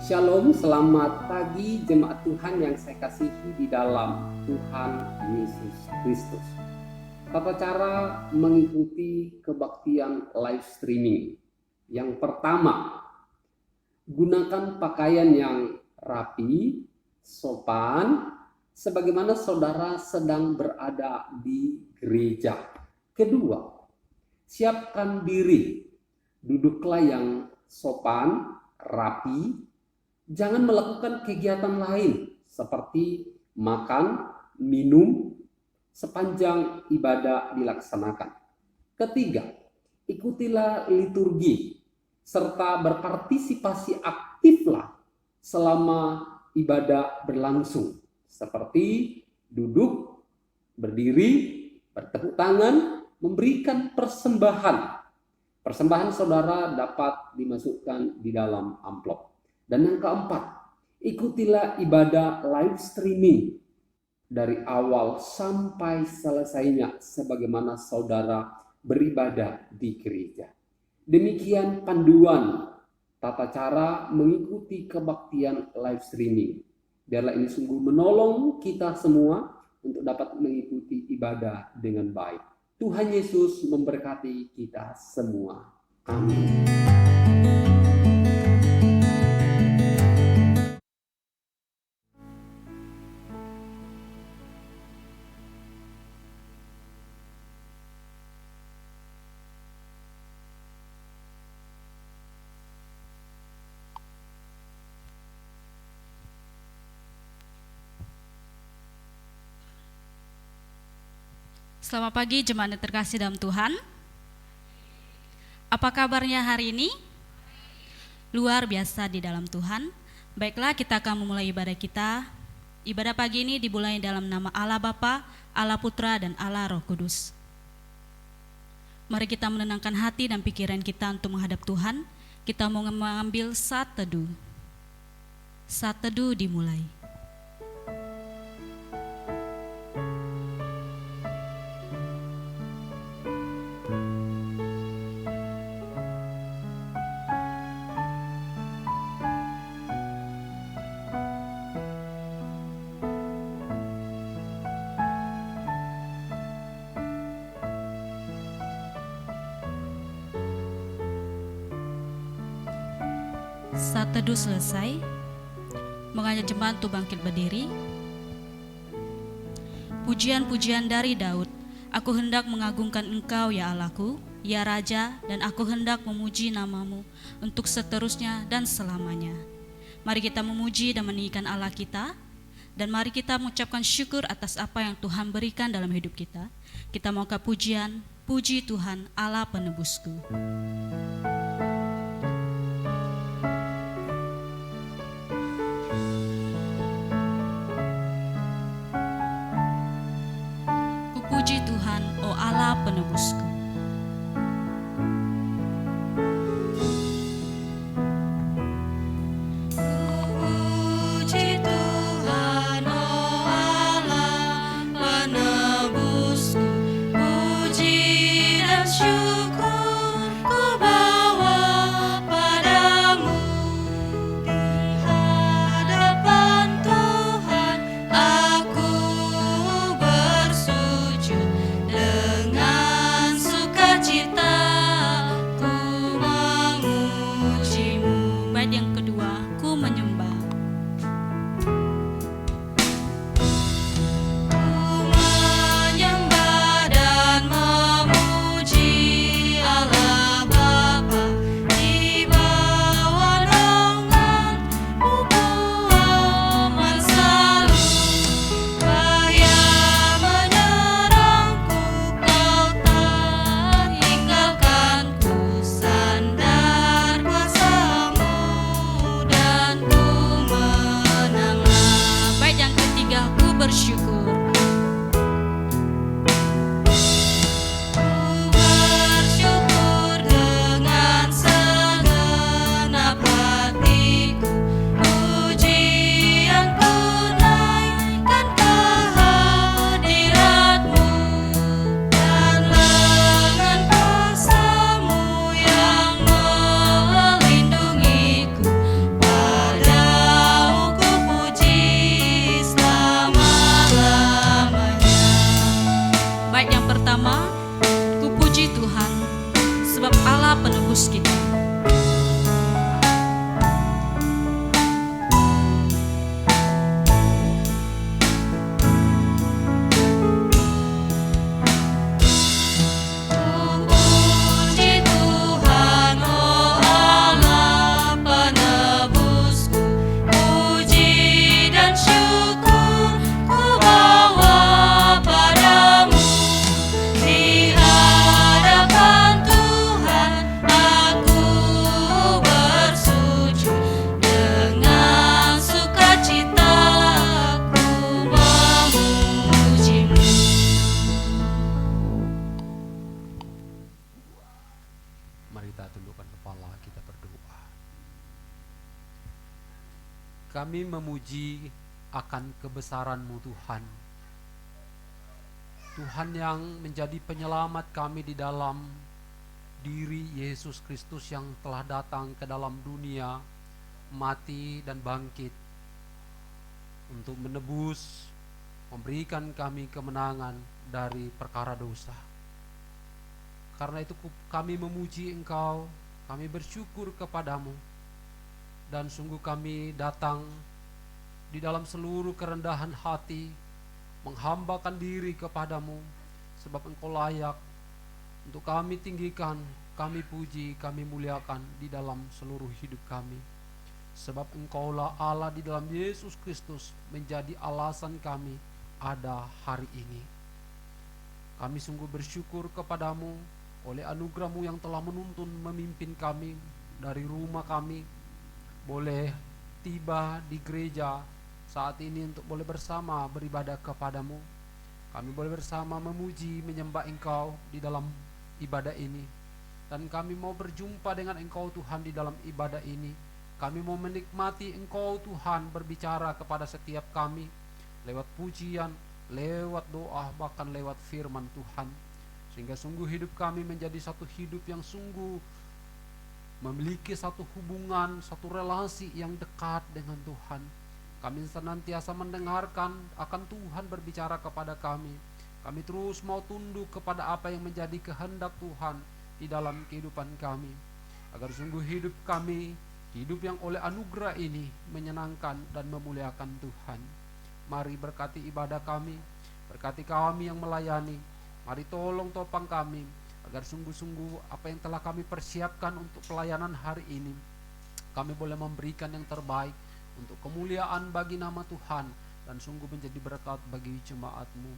Shalom, selamat pagi jemaat Tuhan yang saya kasihi di dalam Tuhan Yesus Kristus. Tata cara mengikuti kebaktian live streaming. Yang pertama, gunakan pakaian yang rapi, sopan, sebagaimana saudara sedang berada di gereja. Kedua, siapkan diri, duduklah yang sopan, rapi. Jangan melakukan kegiatan lain seperti makan, minum sepanjang ibadah dilaksanakan. Ketiga, ikutilah liturgi serta berpartisipasi aktiflah selama ibadah berlangsung, seperti duduk, berdiri, bertepuk tangan, memberikan persembahan. Persembahan saudara dapat dimasukkan di dalam amplop. Dan yang keempat, ikutilah ibadah live streaming dari awal sampai selesainya sebagaimana saudara beribadah di gereja. Demikian panduan tata cara mengikuti kebaktian live streaming. Biarlah ini sungguh menolong kita semua untuk dapat mengikuti ibadah dengan baik. Tuhan Yesus memberkati kita semua. Amin. Selamat pagi jemaat yang terkasih dalam Tuhan. Apa kabarnya hari ini? Luar biasa di dalam Tuhan. Baiklah, kita akan memulai ibadah kita. Ibadah pagi ini dimulai dalam nama Allah Bapa, Allah Putra, dan Allah Roh Kudus. Mari kita menenangkan hati dan pikiran kita untuk menghadap Tuhan. Kita mau mengambil saat teduh. Saat teduh dimulai. Saat teduh selesai, mengajak jemaat untuk bangkit berdiri. Pujian-pujian dari Daud. Aku hendak mengagungkan Engkau ya Allahku, ya Raja, dan aku hendak memuji namamu untuk seterusnya dan selamanya. Mari kita memuji dan meninggikan Allah kita, dan mari kita mengucapkan syukur atas apa yang Tuhan berikan dalam hidup kita. Kita mau ke pujian, puji Tuhan Allah penebusku. Puji Tuhan, oh Allah penebusku. Puji Tuhan, oh Allah penebusku. Puji dan syukur ku bawa padamu. Di hadapan Tuhan aku bersujud dengan Bait yang pertama, Ku puji Tuhan, sebab Allah penebus kita. Puji Tuhan, oh Allah penebusku, puji dan syukur ku bawa padamu. Di hadapan Tuhan aku bersujud, dengan sukacita ku memujimu. Mari kita tundukkan kepala, kita berdoa. Kami memuji akan kebesaran-Mu Tuhan. Tuhan yang menjadi penyelamat kami di dalam diri Yesus Kristus yang telah datang ke dalam dunia, mati dan bangkit untuk menebus, memberikan kami kemenangan dari perkara dosa. Karena itu kami memuji Engkau, kami bersyukur kepadamu, dan sungguh kami datang di dalam seluruh kerendahan hati, menghambakan diri kepadamu, sebab Engkau layak untuk kami tinggikan, kami puji, kami muliakan di dalam seluruh hidup kami. Sebab Engkaulah Allah di dalam Yesus Kristus menjadi alasan kami ada hari ini. Kami sungguh bersyukur kepadamu oleh anugerah-Mu yang telah menuntun memimpin kami dari rumah kami, boleh tiba di gereja saat ini untuk boleh bersama beribadah kepadamu. Kami boleh bersama memuji, menyembah Engkau di dalam ibadah ini. Dan kami mau berjumpa dengan Engkau Tuhan di dalam ibadah ini. Kami mau menikmati Engkau Tuhan berbicara kepada setiap kami lewat pujian, lewat doa, bahkan lewat firman Tuhan. Sehingga sungguh hidup kami menjadi satu hidup yang sungguh memiliki satu hubungan, satu relasi yang dekat dengan Tuhan. Kami senantiasa mendengarkan akan Tuhan berbicara kepada kami. Kami terus mau tunduk kepada apa yang menjadi kehendak Tuhan di dalam kehidupan kami. Agar sungguh hidup kami, hidup yang oleh anugerah ini menyenangkan dan memuliakan Tuhan. Mari berkati ibadah kami, berkati kami yang melayani. Mari tolong topang kami, agar sungguh-sungguh apa yang telah kami persiapkan untuk pelayanan hari ini, kami boleh memberikan yang terbaik untuk kemuliaan bagi nama Tuhan, dan sungguh menjadi berkat bagi jemaat-Mu.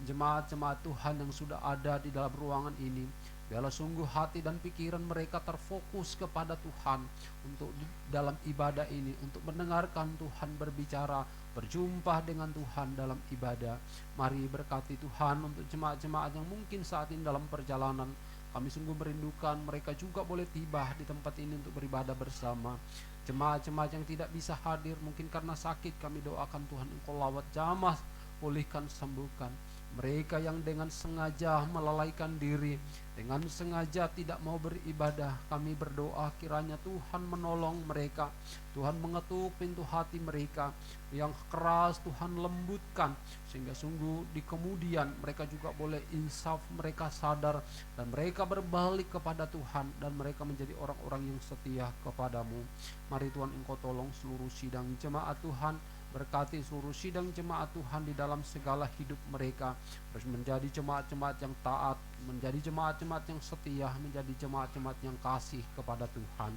Jemaat-jemaat Tuhan yang sudah ada di dalam ruangan ini, biarlah sungguh hati dan pikiran mereka terfokus kepada Tuhan untuk dalam ibadah ini, untuk mendengarkan Tuhan berbicara, berjumpa dengan Tuhan dalam ibadah. Mari berkati Tuhan untuk jemaat-jemaat yang mungkin saat ini dalam perjalanan. Kami sungguh merindukan mereka juga boleh tiba di tempat ini untuk beribadah bersama. Jemaat-jemaat yang tidak bisa hadir mungkin karena sakit, kami doakan Tuhan Engkau lawat jamah, pulihkan, sembuhkan. Mereka yang dengan sengaja melalaikan diri, dengan sengaja tidak mau beribadah, kami berdoa kiranya Tuhan menolong mereka. Tuhan mengetuk pintu hati mereka yang keras, Tuhan lembutkan, sehingga sungguh di kemudian mereka juga boleh insaf, mereka sadar, dan mereka berbalik kepada Tuhan, dan mereka menjadi orang-orang yang setia kepadamu. Mari Tuhan Engkau tolong seluruh sidang jemaat Tuhan, berkati seluruh sidang jemaat Tuhan di dalam segala hidup mereka, terus menjadi jemaat-jemaat yang taat, menjadi jemaat-jemaat yang setia, menjadi jemaat-jemaat yang kasih kepada Tuhan.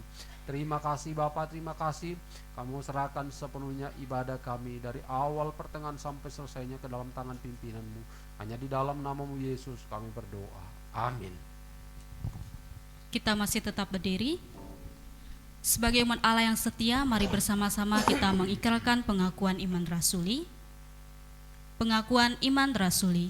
Terima kasih Bapa, terima kasih. Kamu serahkan sepenuhnya ibadah kami dari awal pertengahan sampai selesainya ke dalam tangan pimpinan-Mu. Hanya di dalam nama-Mu Yesus kami berdoa. Amin. Kita masih tetap berdiri. Sebagai umat Allah yang setia, mari bersama-sama kita mengikrarkan pengakuan iman rasuli. Pengakuan iman rasuli.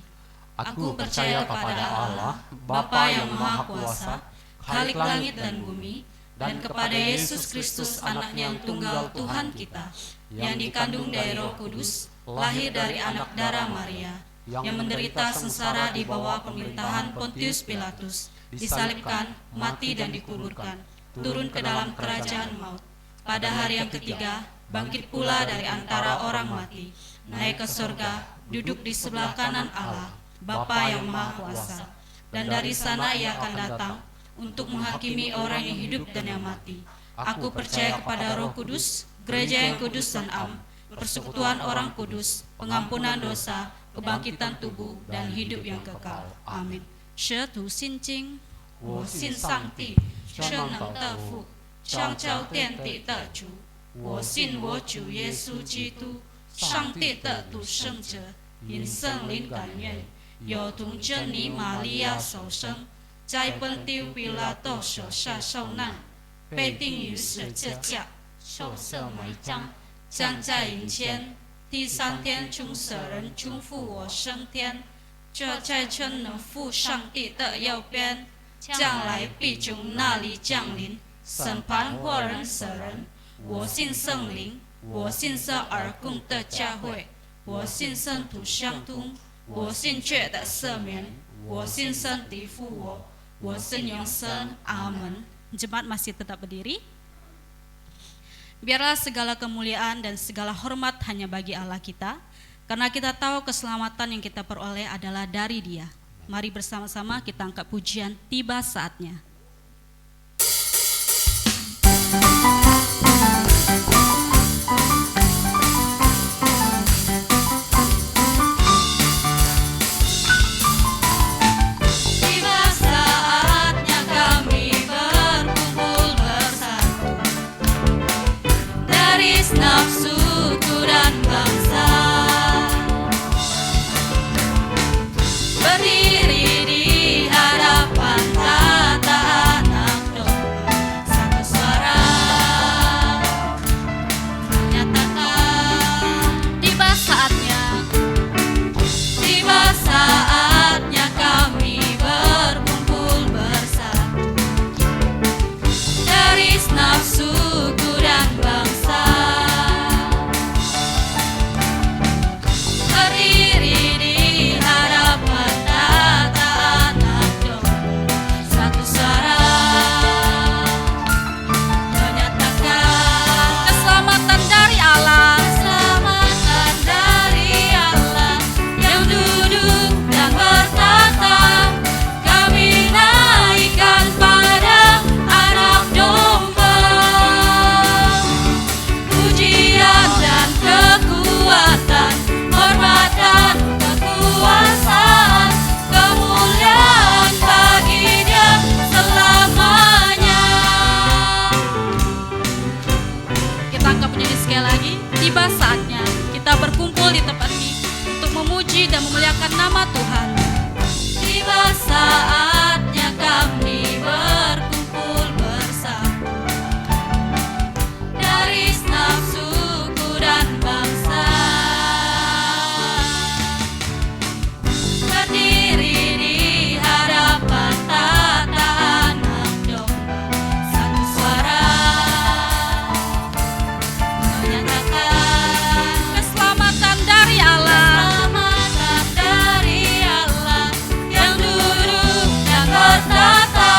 Aku percaya kepada Allah, Bapa yang Maha Kuasa, Khalik langit dan bumi, dan kepada Yesus Kristus anaknya yang tunggal Tuhan kita, yang dikandung dari Roh Kudus, lahir dari anak darah Maria, yang menderita sengsara di bawah pemerintahan Pontius Pilatus, disalibkan, mati dan dikuburkan, turun ke dalam kerajaan maut. Pada hari yang ketiga, bangkit pula dari antara orang mati, naik ke surga, duduk di sebelah kanan Allah, Bapa yang Maha Kuasa, dan dari sana Ia akan datang untuk menghakimi orang yang hidup dan yang mati. Aku percaya kepada Roh Kudus, gereja yang kudus dan am, persekutuan orang kudus, pengampunan dosa, kebangkitan tubuh, dan hidup yang kekal. Amin. 舍土信经，我信上帝，全能的父，创造天地的主。我信我主耶稣基督，上帝的独生者，因圣灵感愿，有童真女玛利亚首生，在本丢比拉多手下受难，被钉于十字架，受色埋葬，葬在营间，第三天从死人中复活升天，坐在全能父上帝的右边，将来必从那里降临，审判活人死人。我信圣灵，我信圣而共的教会，我信圣徒相通，我信罪的赦免，我信身体复活，我信永生。阿门。Jemaat masih tetap berdiri. Biarlah segala kemuliaan dan segala hormat hanya bagi Allah kita, karena kita tahu keselamatan yang kita peroleh adalah dari Dia. Mari bersama-sama kita angkat pujian Tiba Saatnya. Nafsuku dan bangsa berdiri di hadapan tata anak domba, satu suara menyatakan tiba saatnya kami berkumpul bersatu dari nafsuku dan bangsa. Tiba saatnya kita berkumpul di tempat ini untuk memuji dan memuliakan nama Tuhan. Tiba saatnya kami berkumpul bersama dari nafsuku dan bangsa, berdiri di hadapan tata anak domba, satu suara keselamatan dari Allah yang duduk dan bertata,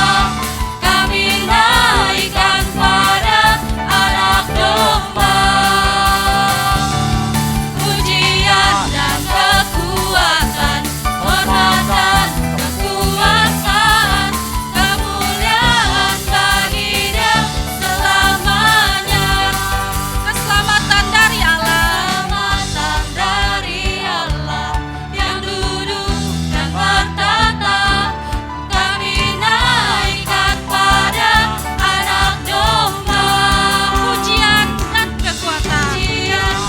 kami naikkan pada anak domba. Pujian dan kekuatan, hormatan, kekuasaan, kemuliaan bagi Dia selamanya. Keselamatan dari Allah yang duduk dan bertata, kami naikkan pada anak domba.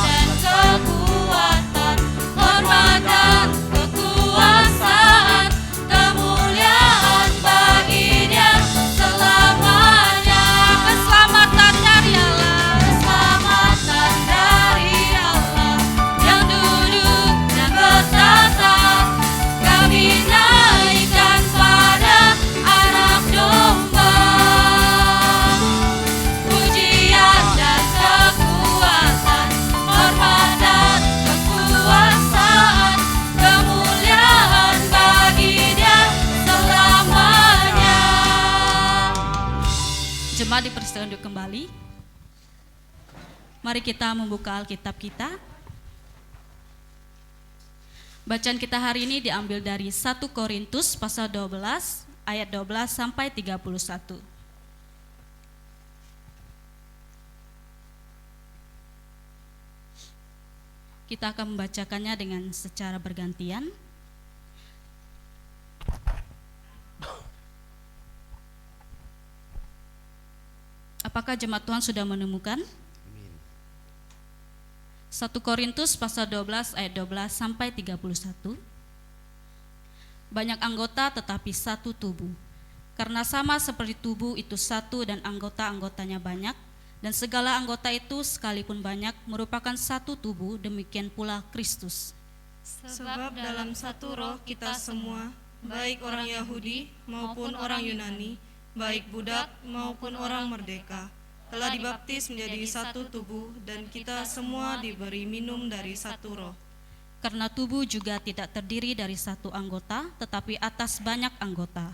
Pujian dan kekuatan, hormatan, kekuasaan, kemuliaan bagi Dia selamanya. Keselamatan dari Allah yang duduk dan bertata, kami naikkan pada anak domba. Pujian dan kekuatan, hormatan, kekuasaan, kemuliaan bagi Dia selamanya. Jemaat dipersilakan duduk kembali. Mari kita membuka Alkitab kita. Bacaan kita hari ini diambil dari 1 Korintus pasal 12 ayat 12 sampai 31. Kita akan membacakannya dengan secara bergantian. Apakah jemaat Tuhan sudah menemukan? 1 Korintus pasal 12 ayat 12 sampai 31. Banyak anggota tetapi satu tubuh. Karena sama seperti tubuh itu satu dan anggota-anggotanya banyak, dan segala anggota itu sekalipun banyak merupakan satu tubuh, demikian pula Kristus. Sebab dalam satu roh kita semua, baik orang Yahudi maupun orang Yunani, baik budak maupun orang merdeka, telah dibaptis menjadi satu tubuh, dan kita semua diberi minum dari satu roh. Karena tubuh juga tidak terdiri dari satu anggota, tetapi atas banyak anggota.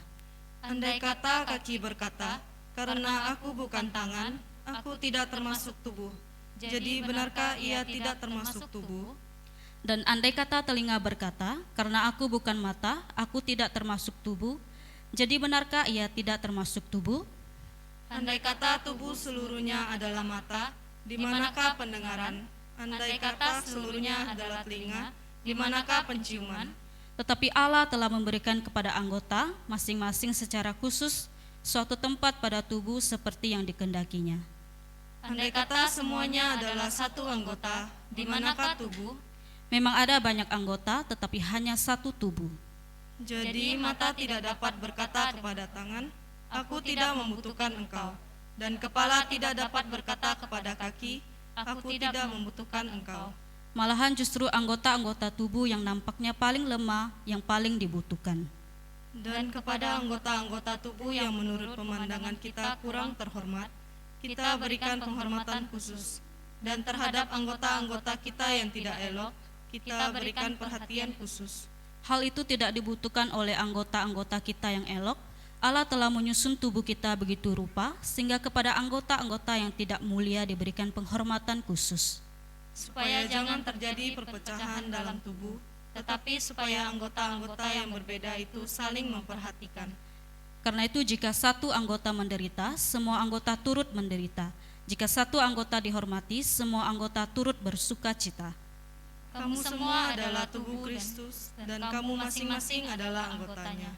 Andai kata kaki berkata, karena aku bukan tangan, aku tidak termasuk tubuh. Jadi benarkah ia tidak termasuk tubuh? Dan andai kata telinga berkata, karena aku bukan mata, aku tidak termasuk tubuh. Jadi benarkah ia tidak termasuk tubuh? Andai kata tubuh seluruhnya adalah mata, di manakah pendengaran? Andai kata seluruhnya adalah telinga, di manakah penciuman? Tetapi Allah telah memberikan kepada anggota masing-masing secara khusus suatu tempat pada tubuh seperti yang dikehendakinya. Andai kata semuanya adalah satu anggota, di manakah tubuh? Memang ada banyak anggota, tetapi hanya satu tubuh. Jadi mata tidak dapat berkata kepada tangan, aku tidak membutuhkan engkau, dan kepala tidak dapat berkata kepada kaki, aku tidak membutuhkan engkau. Malahan justru anggota-anggota tubuh yang nampaknya paling lemah yang paling dibutuhkan. Dan kepada anggota-anggota tubuh yang menurut pemandangan kita kurang terhormat, kita berikan penghormatan khusus. Dan terhadap anggota-anggota kita yang tidak elok, kita berikan perhatian khusus. Hal itu tidak dibutuhkan oleh anggota-anggota kita yang elok. Allah telah menyusun tubuh kita begitu rupa, sehingga kepada anggota-anggota yang tidak mulia diberikan penghormatan khusus. Supaya jangan terjadi perpecahan dalam tubuh, tetapi supaya anggota-anggota yang berbeda itu saling memperhatikan. Karena itu jika satu anggota menderita, semua anggota turut menderita. Jika satu anggota dihormati, semua anggota turut bersuka cita. Kamu semua adalah tubuh Kristus, dan kamu masing-masing adalah anggotanya.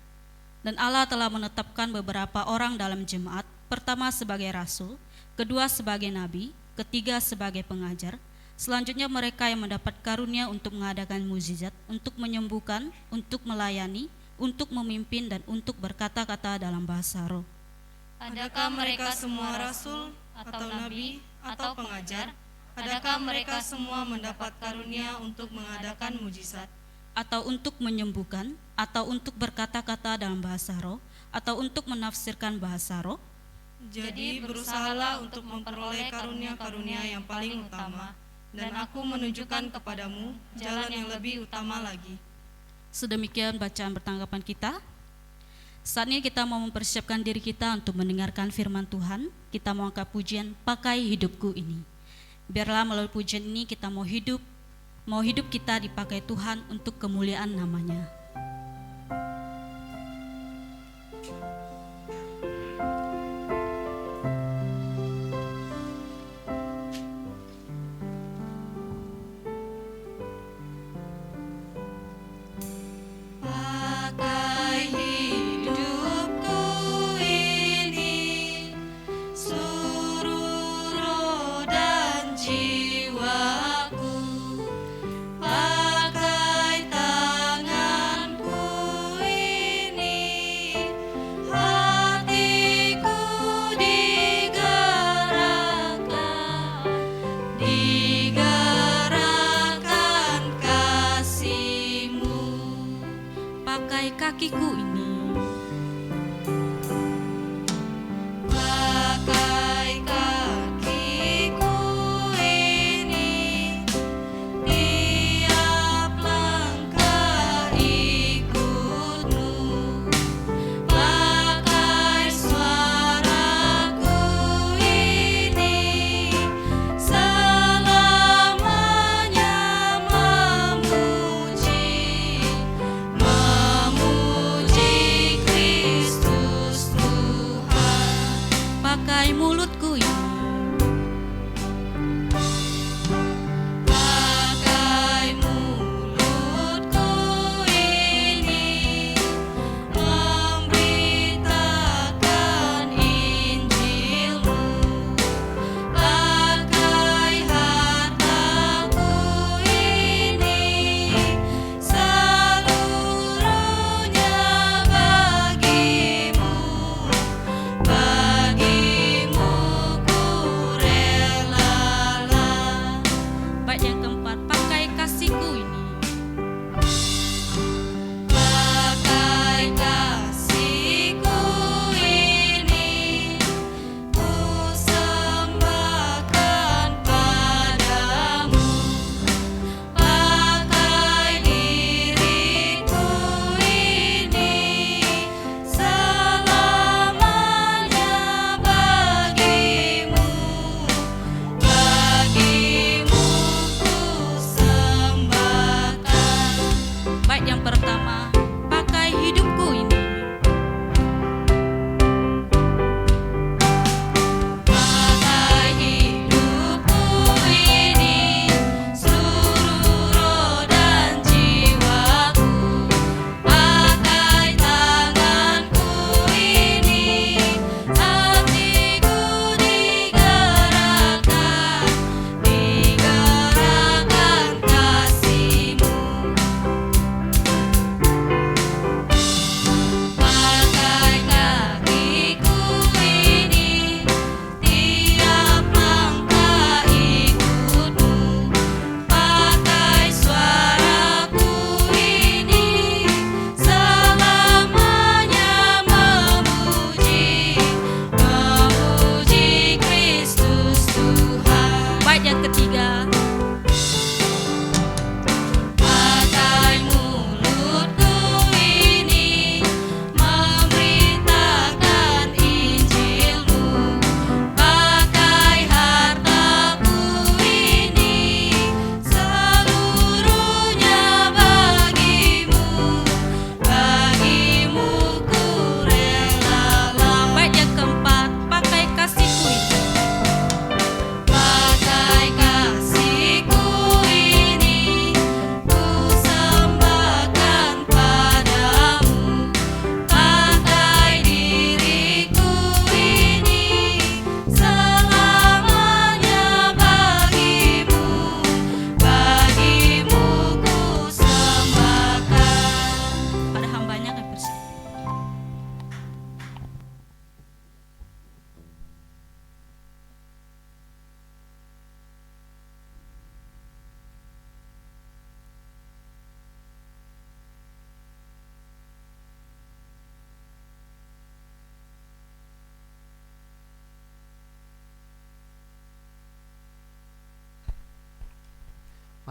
Dan Allah telah menetapkan beberapa orang dalam jemaat, pertama sebagai rasul, kedua sebagai nabi, ketiga sebagai pengajar, selanjutnya mereka yang mendapat karunia untuk mengadakan mukjizat, untuk menyembuhkan, untuk melayani, untuk memimpin, dan untuk berkata-kata dalam bahasa roh. Adakah mereka semua rasul, atau nabi, atau pengajar? Adakah mereka semua mendapat karunia untuk mengadakan mukjizat? Atau untuk menyembuhkan, atau untuk berkata-kata dalam bahasa roh, atau untuk menafsirkan bahasa roh? Jadi berusahalah untuk memperoleh karunia-karunia yang paling utama, dan aku menunjukkan kepadamu jalan yang lebih utama lagi. Sedemikian bacaan pertanggapan kita. Saat ini kita mau mempersiapkan diri kita untuk mendengarkan firman Tuhan. Kita mau angkat pujian, pakai hidupku ini. Biarlah melalui pujian ini kita mau hidup kita dipakai Tuhan untuk kemuliaan namanya. Pakai hidupku ini, seluruh roh dan jiwaku. Pakai tanganku ini,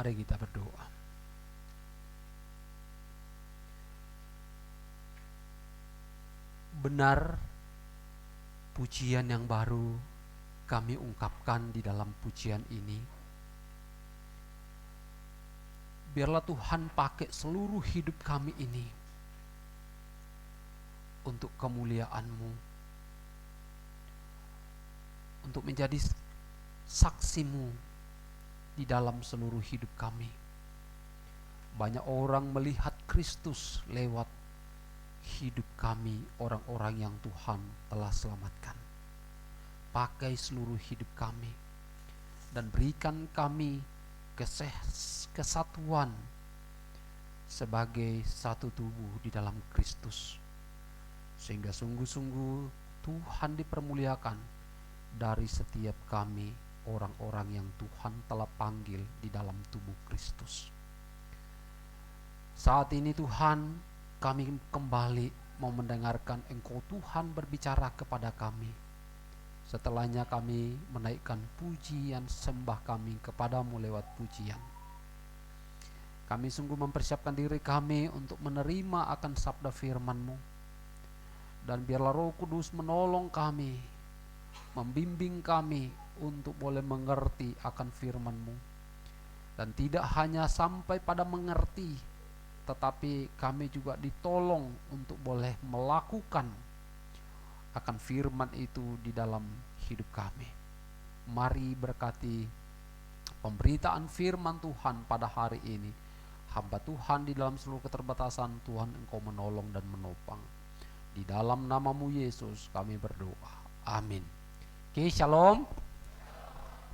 Mari kita berdoa. Benar, pujian yang baru kami ungkapkan di dalam pujian ini. Biarlah Tuhan pakai seluruh hidup kami ini untuk kemuliaan-Mu, untuk menjadi saksi-Mu di dalam seluruh hidup kami. Banyak orang melihat Kristus lewat hidup kami, orang-orang yang Tuhan telah selamatkan. Pakai seluruh hidup kami dan berikan kami kesatuan sebagai satu tubuh di dalam Kristus, sehingga sungguh-sungguh Tuhan dipermuliakan dari setiap kami, orang-orang yang Tuhan telah panggil di dalam tubuh Kristus. Saat ini Tuhan, kami kembali mau mendengarkan Engkau Tuhan berbicara kepada kami. Setelahnya kami menaikkan pujian sembah kami kepadamu lewat pujian. Kami sungguh mempersiapkan diri kami untuk menerima akan sabda firman-Mu. Dan biarlah Roh Kudus menolong kami, membimbing kami untuk boleh mengerti akan firman-Mu. Dan tidak hanya sampai pada mengerti, tetapi kami juga ditolong untuk boleh melakukan akan firman itu di dalam hidup kami. Mari berkati pemberitaan firman Tuhan pada hari ini. Hamba Tuhan di dalam seluruh keterbatasan, Tuhan Engkau menolong dan menopang. Di dalam nama-Mu Yesus kami berdoa. Amin. Oke, shalom.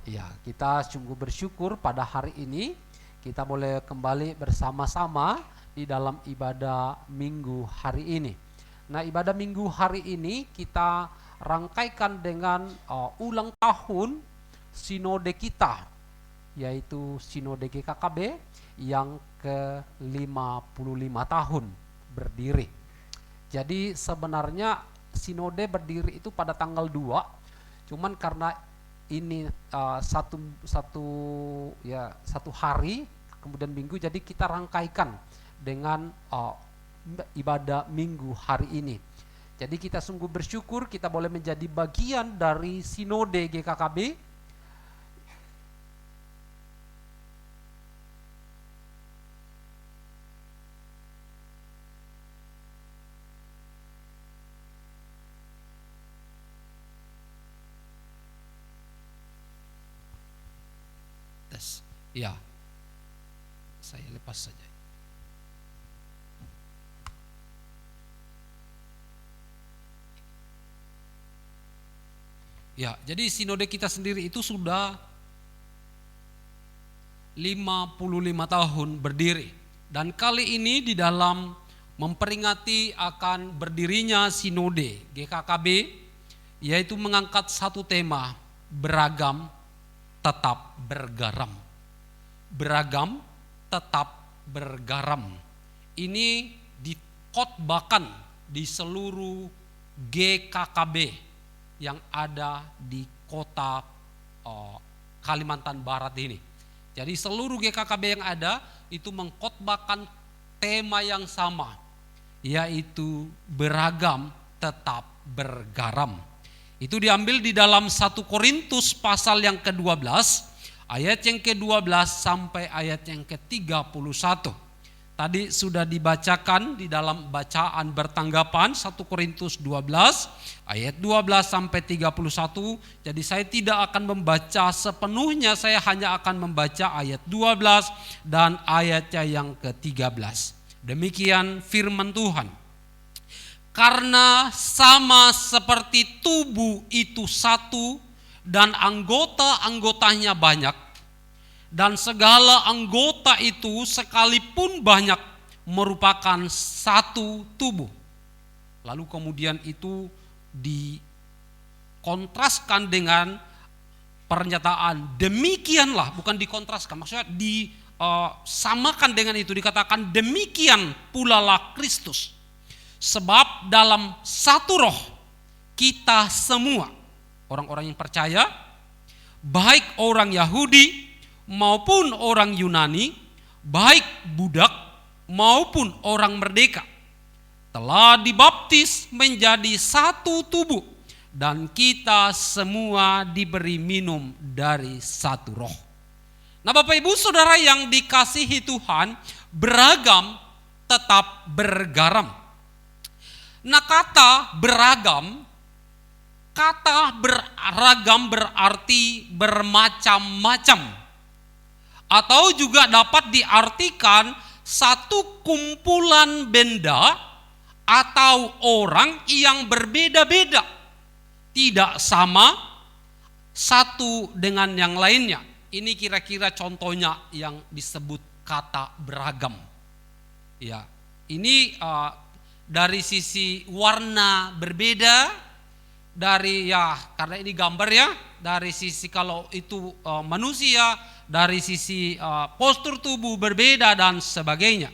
Ya, kita sungguh bersyukur pada hari ini kita boleh kembali bersama-sama di dalam ibadah minggu hari ini. Nah, ibadah minggu hari ini kita rangkaikan dengan ulang tahun sinode kita, yaitu sinode GKKB yang ke-55 tahun berdiri. Jadi sebenarnya sinode berdiri itu pada tanggal 2, cuman karena ini satu hari kemudian minggu, jadi kita rangkaikan dengan ibadah minggu hari ini. Jadi kita sungguh bersyukur kita boleh menjadi bagian dari sinode GKKB. Tes. Ya. Saya lepas saja. Ya, jadi sinode kita sendiri itu sudah 55 tahun berdiri. Dan kali ini di dalam memperingati akan berdirinya sinode GKKB, yaitu mengangkat satu tema, beragam tetap bergaram. Beragam tetap bergaram. Ini dikhotbahkan di seluruh GKKB yang ada di kota Kalimantan Barat ini. Jadi seluruh GKKB yang ada itu mengkhotbahkan tema yang sama, yaitu beragam tetap bergaram. Itu diambil di dalam 1 Korintus pasal yang ke-12, ayat yang ke-12 sampai ayat yang ke-31. Tadi sudah dibacakan di dalam bacaan bertanggapan 1 Korintus 12 ayat 12 sampai 31. Jadi saya tidak akan membaca sepenuhnya, saya hanya akan membaca ayat 12 dan ayatnya yang ke-13. Demikian firman Tuhan. Karena sama seperti tubuh itu satu dan anggota-anggotanya banyak, dan segala anggota itu sekalipun banyak merupakan satu tubuh. Lalu kemudian itu dikontraskan dengan pernyataan demikianlah, bukan dikontraskan, maksudnya disamakan dengan itu, dikatakan demikian pula lah Kristus. Sebab dalam satu roh kita semua, orang-orang yang percaya, baik orang Yahudi, maupun orang Yunani, baik budak maupun orang merdeka, telah dibaptis menjadi satu tubuh, dan kita semua diberi minum dari satu roh. Nah, Bapak Ibu Saudara yang dikasihi Tuhan, beragam tetap bergaram. Nah, kata beragam berarti bermacam-macam, atau juga dapat diartikan satu kumpulan benda atau orang yang berbeda-beda, tidak sama satu dengan yang lainnya. Ini kira-kira contohnya yang disebut kata beragam. Ya, ini dari sisi warna berbeda, dari karena ini gambar ya, dari sisi kalau itu manusia, dari sisi postur tubuh berbeda dan sebagainya.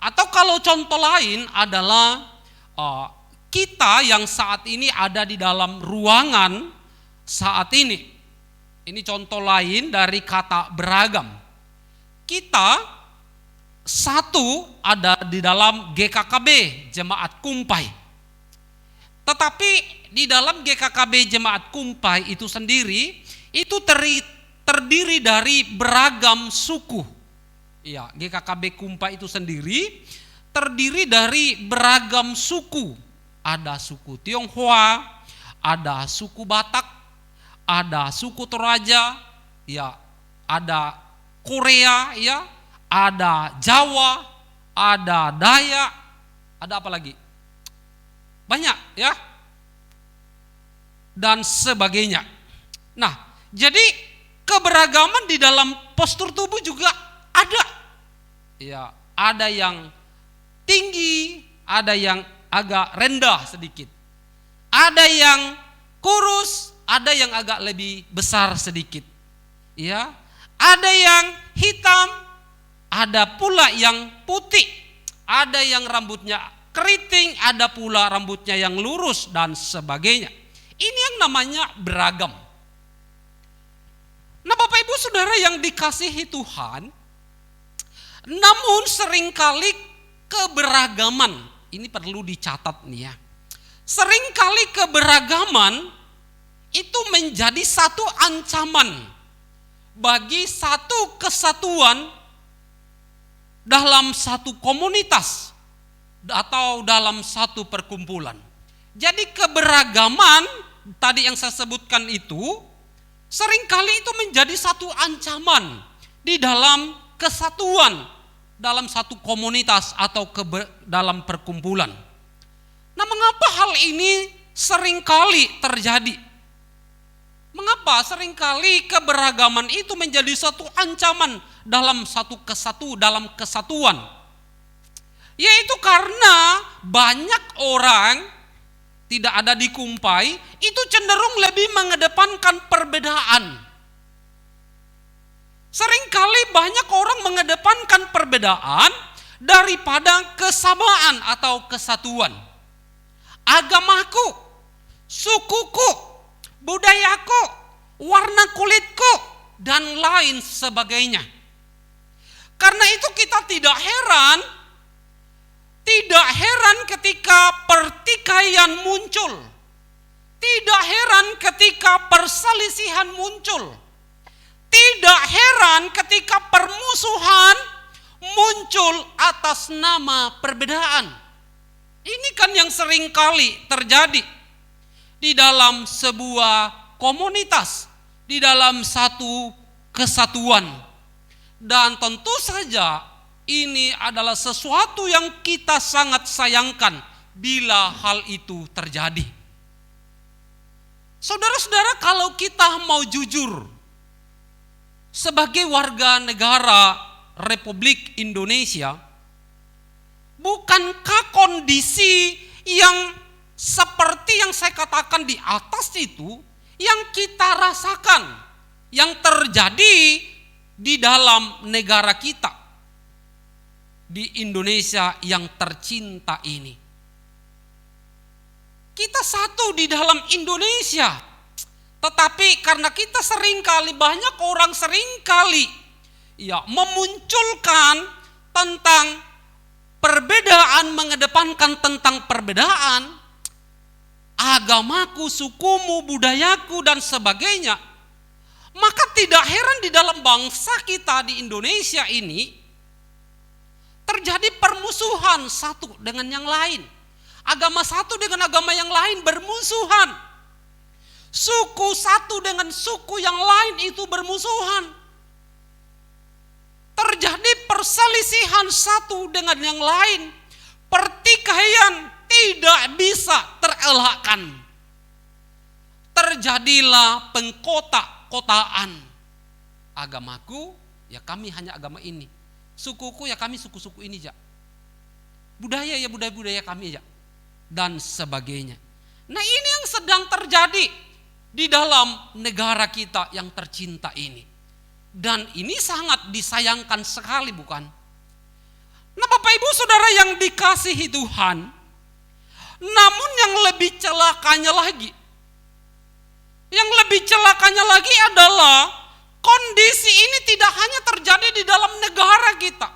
Atau kalau contoh lain adalah kita yang saat ini ada di dalam ruangan saat ini. Ini contoh lain dari kata beragam. Kita satu ada di dalam GKKB, Jemaat Kumpai. Tetapi di dalam GKKB Jemaat Kumpai itu sendiri, itu terdiri dari beragam suku. Ya, GKKB Kumpai itu sendiri terdiri dari beragam suku. Ada suku Tionghoa, ada suku Batak, ada suku Toraja, ya, ada Korea, ya, ada Jawa, ada Dayak, ada apa lagi? Banyak ya, dan sebagainya. Nah, jadi keberagaman di dalam postur tubuh juga ada. Ya, ada yang tinggi, ada yang agak rendah sedikit. Ada yang kurus, ada yang agak lebih besar sedikit. Ya, ada yang hitam, ada pula yang putih, ada yang rambutnya keriting, ada pula rambutnya yang lurus dan sebagainya. Ini yang namanya beragam. Nah, Bapak Ibu Saudara yang dikasihi Tuhan, namun seringkali keberagaman, ini perlu dicatat nih ya. Seringkali keberagaman itu menjadi satu ancaman bagi satu kesatuan dalam satu komunitas atau dalam satu perkumpulan. Jadi keberagaman tadi yang saya sebutkan itu seringkali itu menjadi satu ancaman di dalam kesatuan dalam satu komunitas atau dalam perkumpulan. Nah, mengapa hal ini seringkali terjadi? Mengapa seringkali keberagaman itu menjadi satu ancaman dalam dalam kesatuan? Yaitu karena banyak orang tidak ada di Kumpai itu cenderung lebih mengedepankan perbedaan. Seringkali banyak orang mengedepankan perbedaan daripada kesamaan atau kesatuan. Agamaku, sukuku, budayaku, warna kulitku, dan lain sebagainya. Karena itu kita tidak heran ketika pertikaian muncul. Tidak heran ketika perselisihan muncul. Tidak heran ketika permusuhan muncul atas nama perbedaan. Ini kan yang sering kali terjadi di dalam sebuah komunitas, di dalam satu kesatuan. Dan tentu saja ini adalah sesuatu yang kita sangat sayangkan bila hal itu terjadi. Saudara-saudara, kalau kita mau jujur sebagai warga negara Republik Indonesia, bukankah kondisi yang seperti yang saya katakan di atas itu yang kita rasakan, yang terjadi di dalam negara kita, di Indonesia yang tercinta ini? Kita satu di dalam Indonesia, Tetapi karena kita seringkali, banyak orang seringkali memunculkan tentang perbedaan, mengedepankan tentang perbedaan, agamaku, sukumu, budayaku, dan sebagainya. Maka tidak heran di dalam bangsa kita di Indonesia ini terjadi permusuhan satu dengan yang lain. Agama satu dengan agama yang lain bermusuhan. Suku satu dengan suku yang lain itu bermusuhan. Terjadi perselisihan satu dengan yang lain. Pertikaian tidak bisa terelakkan. Terjadilah pengkotak-kotaan. Agamaku, ya kami hanya agama ini. Sukuku, ya kami suku-suku ini aja. Budaya, ya budaya-budaya kami aja. Dan sebagainya. Nah, ini yang sedang terjadi di dalam negara kita yang tercinta ini. Dan ini sangat disayangkan sekali, bukan? Nah, Bapak Ibu Saudara yang dikasihi Tuhan, namun yang lebih celakanya lagi, adalah kondisi ini tidak hanya terjadi di dalam negara kita,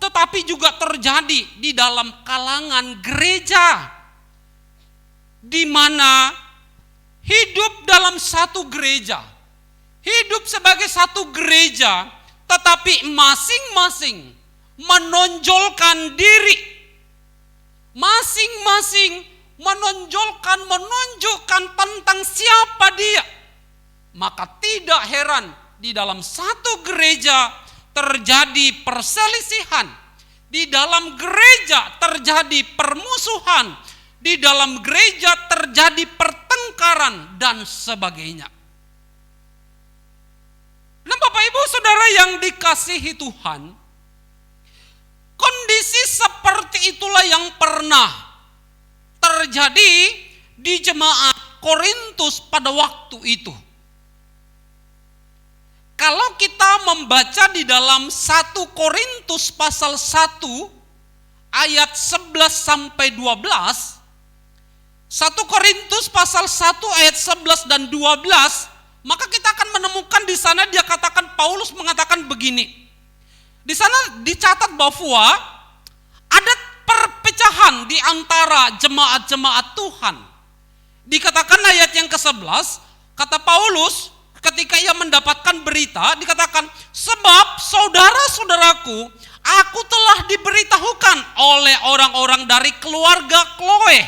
tetapi juga terjadi di dalam kalangan gereja, di mana hidup dalam satu gereja, hidup sebagai satu gereja, tetapi masing-masing menonjolkan diri, masing-masing menunjukkan tentang siapa dia. Maka tidak heran di dalam satu gereja terjadi perselisihan, di dalam gereja terjadi permusuhan, di dalam gereja terjadi pertengkaran dan sebagainya. Nah, Bapak Ibu Saudara yang dikasihi Tuhan, kondisi seperti itulah yang pernah terjadi di jemaat Korintus pada waktu itu. Kalau kita membaca di dalam 1 Korintus pasal 1 ayat 11 sampai 12, 1 Korintus pasal 1 ayat 11 dan 12, maka kita akan menemukan di sana dia katakan, Paulus mengatakan begini. Di sana dicatat bahwa ada perpecahan di antara jemaat-jemaat Tuhan. Dikatakan ayat yang ke-11, kata Paulus ketika ia mendapatkan berita, dikatakan, sebab saudara-saudaraku, aku telah diberitahukan oleh orang-orang dari keluarga Chloe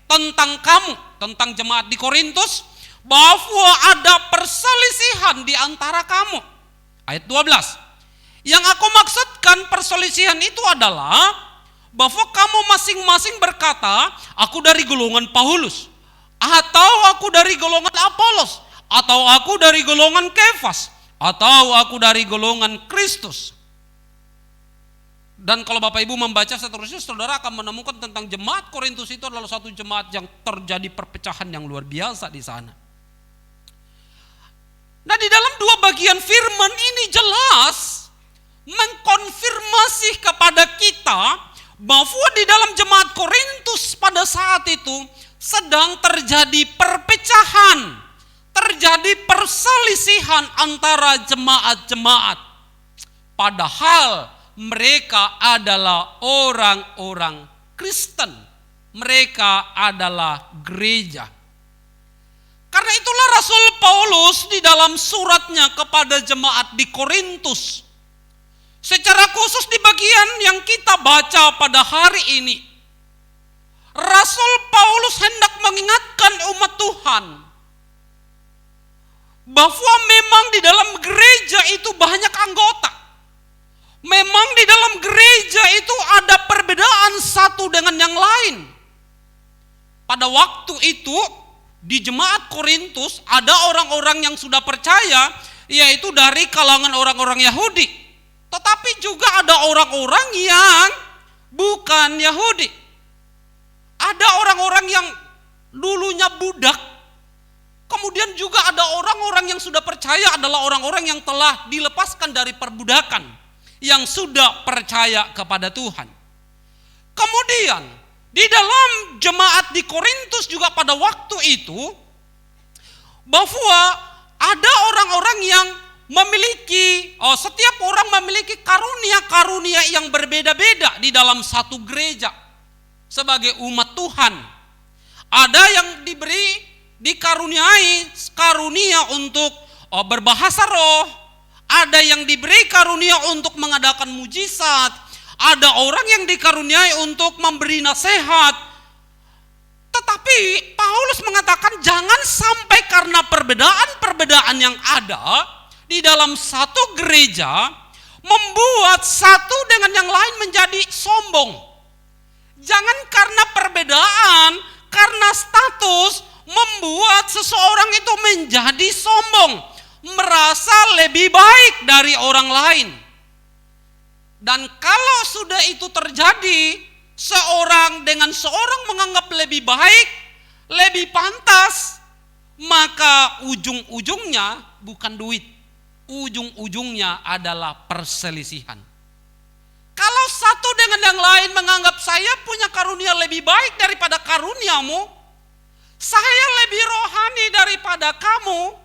tentang kamu, tentang jemaat di Korintus, bahwa ada perselisihan di antara kamu. Ayat 12. Yang aku maksudkan perselisihan itu adalah bahwa kamu masing-masing berkata, aku dari golongan Paulus, atau aku dari golongan Apolos, atau aku dari golongan Kefas, atau aku dari golongan Kristus. Dan kalau Bapak Ibu membaca seterusnya, saudara akan menemukan tentang jemaat Korintus itu adalah satu jemaat yang terjadi perpecahan yang luar biasa di sana. Nah, di dalam dua bagian firman ini jelas mengkonfirmasi kepada kita bahwa di dalam jemaat Korintus pada saat itu sedang terjadi perpecahan, terjadi perselisihan antara jemaat-jemaat. Padahal mereka adalah orang-orang Kristen, mereka adalah gereja. Karena itulah Rasul Paulus di dalam suratnya kepada jemaat di Korintus, secara khusus di bagian yang kita baca pada hari ini, Rasul Paulus hendak mengingatkan umat Tuhan bahwa memang di dalam gereja itu banyak anggota. Memang di dalam gereja itu ada perbedaan satu dengan yang lain. Pada waktu itu di jemaat Korintus ada orang-orang yang sudah percaya, yaitu dari kalangan orang-orang Yahudi. Tetapi juga ada orang-orang yang bukan Yahudi. Ada orang-orang yang dulunya budak, kemudian juga ada orang-orang yang sudah percaya adalah orang-orang yang telah dilepaskan dari perbudakan, yang sudah percaya kepada Tuhan. Kemudian di dalam jemaat di Korintus juga pada waktu itu bahwa ada orang-orang yang setiap orang memiliki karunia-karunia yang berbeda-beda di dalam satu gereja sebagai umat Tuhan. Ada yang dikaruniai karunia untuk berbahasa roh, ada yang diberi karunia untuk mengadakan mujizat, ada orang yang dikaruniai untuk memberi nasihat. Tetapi Paulus mengatakan jangan sampai karena perbedaan-perbedaan yang ada di dalam satu gereja membuat satu dengan yang lain menjadi sombong. Jangan karena perbedaan, karena status membuat seseorang itu menjadi sombong, merasa lebih baik dari orang lain. Dan kalau sudah itu terjadi, seorang dengan seorang menganggap lebih baik, lebih pantas, maka ujung-ujungnya bukan duit, ujung-ujungnya adalah perselisihan. Kalau satu dengan yang lain menganggap saya punya karunia lebih baik daripada karuniamu, saya lebih rohani daripada kamu,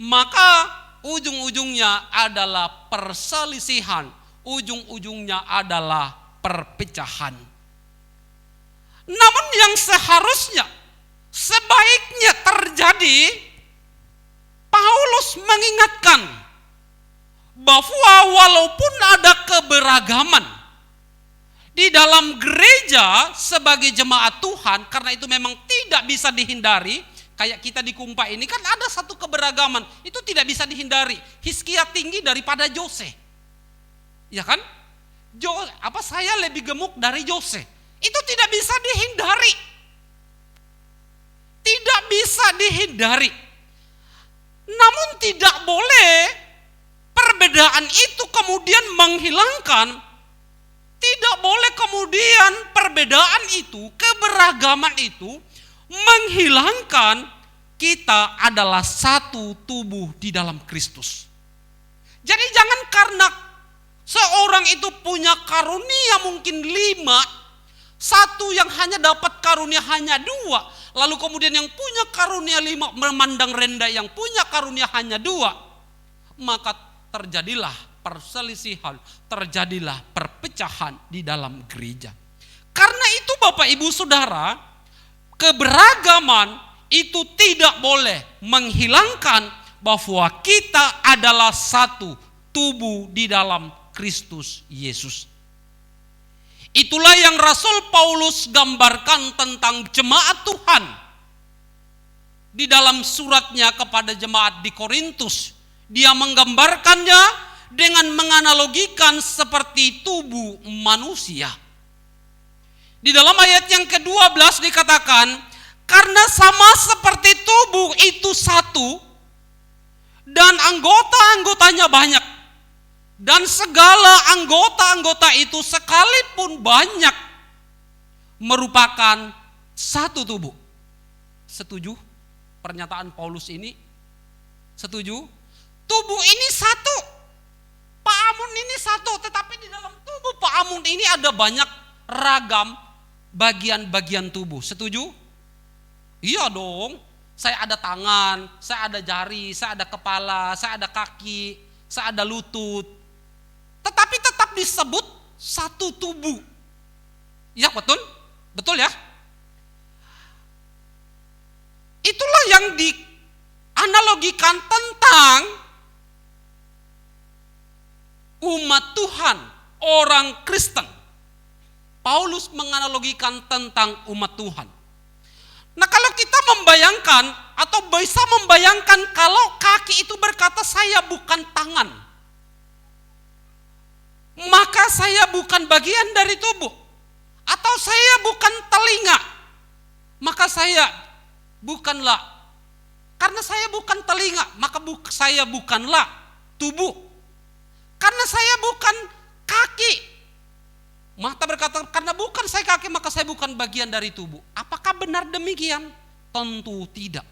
maka ujung-ujungnya adalah perselisihan, ujung-ujungnya adalah perpecahan. Namun yang seharusnya, sebaiknya terjadi, Paulus mengingatkan bahwa walaupun ada keberagaman di dalam gereja sebagai jemaat Tuhan, karena itu memang tidak bisa dihindari, kayak kita di Kumpa ini kan ada satu keberagaman, itu tidak bisa dihindari. Hizkia tinggi daripada Jose, ya kan? Saya lebih gemuk dari Jose, itu tidak bisa dihindari, tidak bisa dihindari. Namun tidak boleh perbedaan itu kemudian menghilangkan, tidak boleh kemudian perbedaan itu, keberagaman itu menghilangkan kita adalah satu tubuh di dalam Kristus. Jadi jangan karena seorang itu punya karunia mungkin 5, satu yang hanya dapat karunia hanya 2, lalu kemudian yang punya karunia 5 memandang rendah yang punya karunia hanya 2, maka terjadilah perselisihan, terjadilah perpecahan di dalam gereja. Karena itu Bapak Ibu Saudara, keberagaman itu tidak boleh menghilangkan bahwa kita adalah satu tubuh di dalam Kristus Yesus. Itulah yang Rasul Paulus gambarkan tentang jemaat Tuhan di dalam suratnya kepada jemaat di Korintus. Dia menggambarkannya dengan menganalogikan seperti tubuh manusia. Di dalam ayat yang ke-12 dikatakan, karena sama seperti tubuh itu satu dan anggota-anggotanya banyak, dan segala anggota-anggota itu sekalipun banyak merupakan satu tubuh. Setuju pernyataan Paulus ini? Setuju? Tubuh ini satu, Pak Amun ini satu, tetapi di dalam tubuh Pak Amun ini ada banyak ragam bagian-bagian tubuh. Setuju? Iya dong. Saya ada tangan, saya ada jari, saya ada kepala, saya ada kaki, saya ada lutut. Tetapi tetap disebut satu tubuh. Ya betul? Betul ya? Itulah yang dianalogikan tentang umat Tuhan, orang Kristen. Paulus menganalogikan tentang umat Tuhan. Nah, kalau kita membayangkan atau bisa membayangkan kalau kaki itu berkata saya bukan tangan, maka saya bukan bagian dari tubuh. Atau saya bukan telinga, maka saya bukanlah. Karena saya bukan telinga, maka saya bukanlah tubuh. Karena saya bukan kaki, maka berkata karena bukan saya kaki maka saya bukan bagian dari tubuh. Apakah benar demikian? Tentu tidak.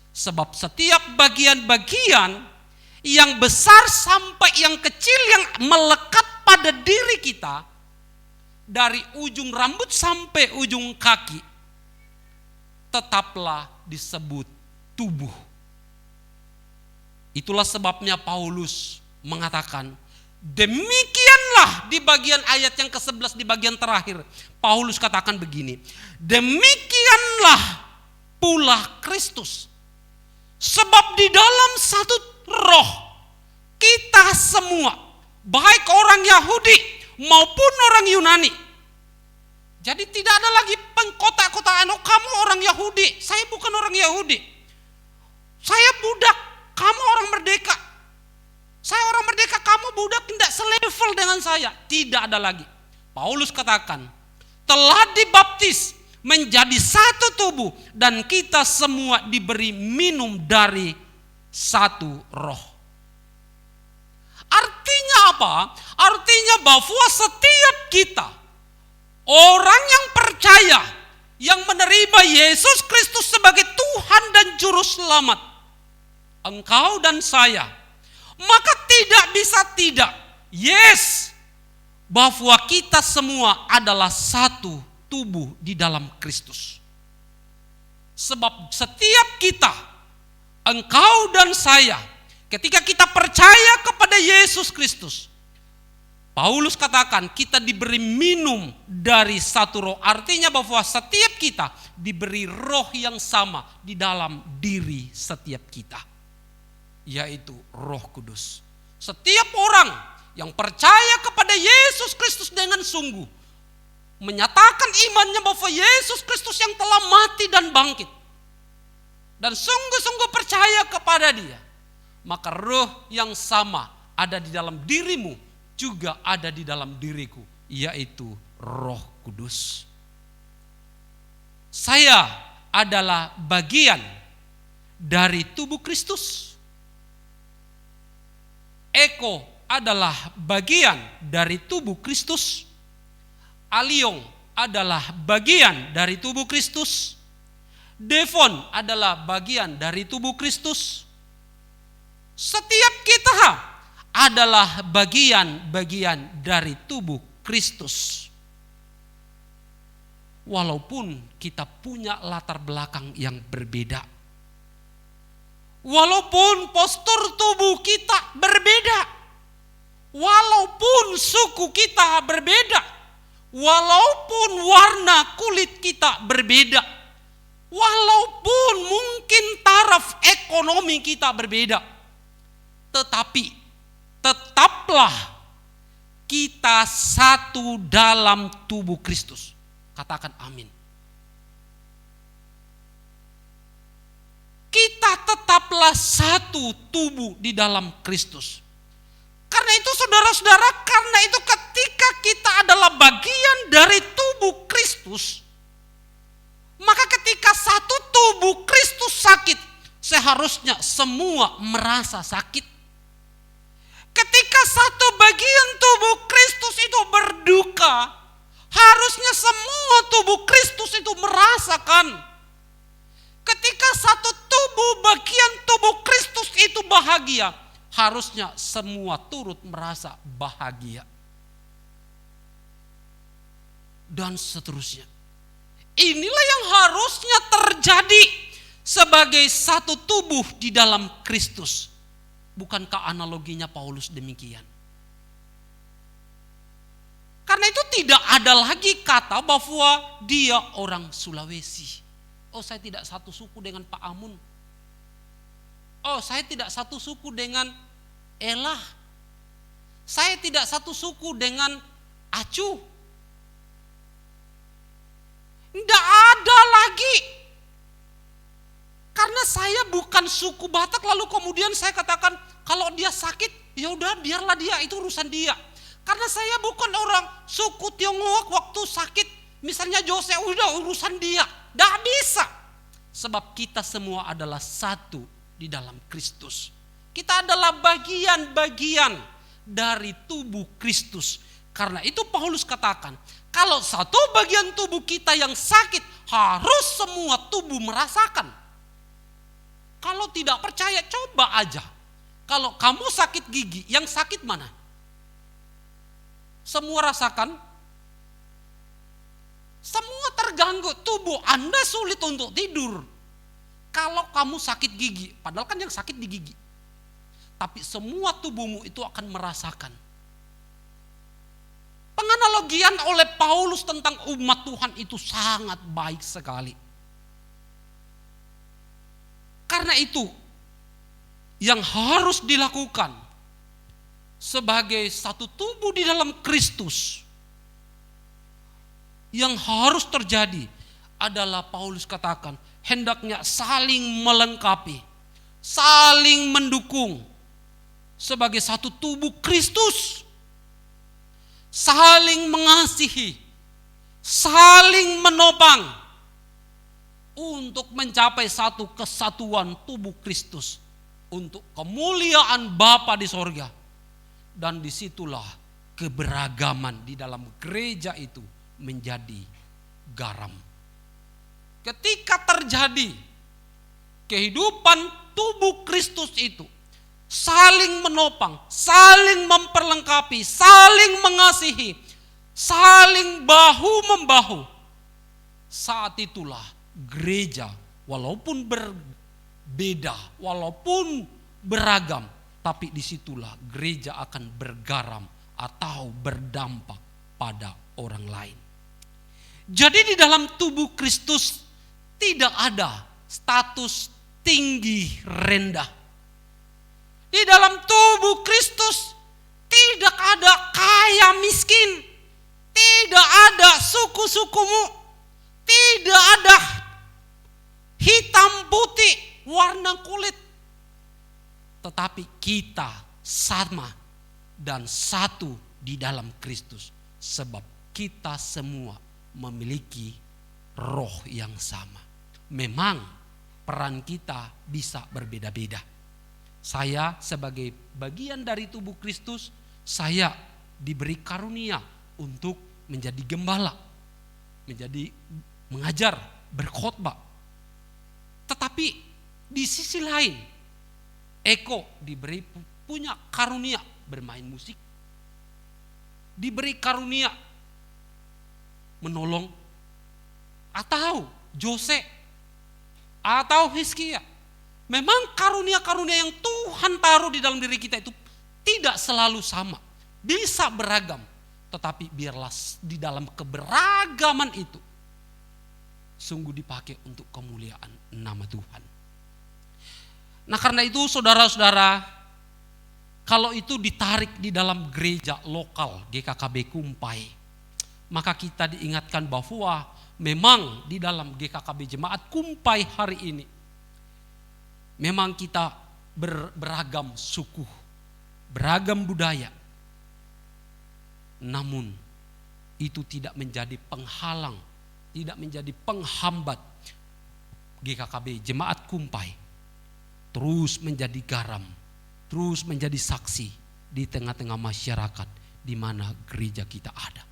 Sebab setiap bagian-bagian yang besar sampai yang kecil yang melekat pada diri kita, dari ujung rambut sampai ujung kaki, tetaplah disebut tubuh Itulah sebabnya Paulus mengatakan, demikianlah di bagian ayat yang ke-11 di bagian terakhir. Paulus katakan begini, demikianlah pula Kristus. Sebab di dalam satu roh kita semua, baik orang Yahudi maupun orang Yunani. Jadi tidak ada lagi pengkotak-kotakan, oh kamu orang Yahudi, saya bukan orang Yahudi. Saya budak, kamu orang merdeka. Saya orang merdeka, kamu budak, tidak selevel dengan saya. Tidak ada lagi. Paulus katakan, telah dibaptis menjadi satu tubuh dan kita semua diberi minum dari satu roh. Artinya apa? Artinya bahwa setiap kita, orang yang percaya, yang menerima Yesus Kristus sebagai Tuhan dan Juru Selamat, engkau dan saya, maka tidak bisa tidak, yes, bahwa kita semua adalah satu tubuh di dalam Kristus. Sebab setiap kita, engkau dan saya, ketika kita percaya kepada Yesus Kristus, Paulus katakan kita diberi minum dari satu roh. Artinya bahwa setiap kita diberi roh yang sama di dalam diri setiap kita, yaitu Roh Kudus. Setiap orang yang percaya kepada Yesus Kristus dengan sungguh, menyatakan imannya bahwa Yesus Kristus yang telah mati dan bangkit, dan sungguh-sungguh percaya kepada Dia, maka roh yang sama ada di dalam dirimu, juga ada di dalam diriku, yaitu Roh Kudus. Saya adalah bagian dari tubuh Kristus. Eko adalah bagian dari tubuh Kristus. Aliong adalah bagian dari tubuh Kristus. Devon adalah bagian dari tubuh Kristus. Setiap kita adalah bagian-bagian dari tubuh Kristus. Walaupun kita punya latar belakang yang berbeda, walaupun postur tubuh kita berbeda, walaupun suku kita berbeda, walaupun warna kulit kita berbeda, walaupun mungkin taraf ekonomi kita berbeda, tetapi tetaplah kita satu dalam tubuh Kristus. Katakan amin. Kita tetaplah satu tubuh di dalam Kristus. Karena itu saudara-saudara, karena itu ketika kita adalah bagian dari tubuh Kristus, maka ketika satu tubuh Kristus sakit, seharusnya semua merasa sakit. Ketika satu bagian tubuh Kristus itu berduka, harusnya semua tubuh Kristus itu merasakan. Ketika satu bagian tubuh Kristus itu bahagia, harusnya semua turut merasa bahagia. Dan seterusnya. Inilah yang harusnya terjadi sebagai satu tubuh di dalam Kristus. Bukankah analoginya Paulus demikian? Karena itu tidak ada lagi kata bahwa dia orang Sulawesi. Oh, saya tidak satu suku dengan Pak Amun. Oh, saya tidak satu suku dengan Elah. Saya tidak satu suku dengan Acu. Tidak ada lagi. Karena saya bukan suku Batak, lalu kemudian saya katakan kalau dia sakit, ya udah biarlah dia, itu urusan dia. Karena saya bukan orang suku Tionghoa, waktu sakit misalnya Jose, udah urusan dia. Tidak bisa. Sebab kita semua adalah satu di dalam Kristus. Kita adalah bagian-bagian dari tubuh Kristus. Karena itu Paulus katakan, kalau satu bagian tubuh kita yang sakit, harus semua tubuh merasakan. Kalau tidak percaya, coba aja. Kalau kamu sakit gigi, yang sakit mana? Semua rasakan. Semua terganggu, tubuh Anda sulit untuk tidur. Kalau kamu sakit gigi, padahal kan yang sakit di gigi. tapi semua tubuhmu itu akan merasakan. Penganalogian oleh Paulus tentang umat Tuhan itu sangat baik sekali. Karena itu yang harus dilakukan sebagai satu tubuh di dalam Kristus, yang harus terjadi adalah Paulus katakan hendaknya saling melengkapi, saling mendukung sebagai satu tubuh Kristus, saling mengasihi, saling menopang untuk mencapai satu kesatuan tubuh Kristus untuk kemuliaan Bapa di sorga. Dan disitulah keberagaman di dalam gereja itu menjadi garam. Ketika terjadi kehidupan tubuh Kristus itu saling menopang, saling memperlengkapi, saling mengasihi, saling bahu-membahu, saat itulah gereja walaupun berbeda, walaupun beragam, tapi disitulah gereja akan bergaram atau berdampak pada orang lain. Jadi di dalam tubuh Kristus tidak ada status tinggi rendah. Di dalam tubuh Kristus tidak ada kaya miskin, tidak ada suku-sukumu, tidak ada hitam putih warna kulit. Tetapi kita sama dan satu di dalam Kristus, sebab kita semua memiliki roh yang sama. Memang peran kita bisa berbeda-beda. Saya sebagai bagian dari tubuh Kristus, saya diberi karunia untuk menjadi gembala, menjadi mengajar, berkhotbah. Tetapi di sisi lain, Eko diberi punya karunia bermain musik, diberi karunia menolong, atau Jose, atau Hizkia. Memang karunia-karunia yang Tuhan taruh di dalam diri kita itu tidak selalu sama, bisa beragam. Tetapi biarlah di dalam keberagaman itu sungguh dipakai untuk kemuliaan nama Tuhan. Nah karena itu saudara-saudara, kalau itu ditarik di dalam gereja lokal GKKB Kumpai, maka kita diingatkan bahwa memang di dalam GKKB Jemaat Kumpai hari ini, memang kita beragam suku, beragam budaya. Namun itu tidak menjadi penghalang, tidak menjadi penghambat GKKB Jemaat Kumpai terus menjadi garam, terus menjadi saksi di tengah-tengah masyarakat di mana gereja kita ada.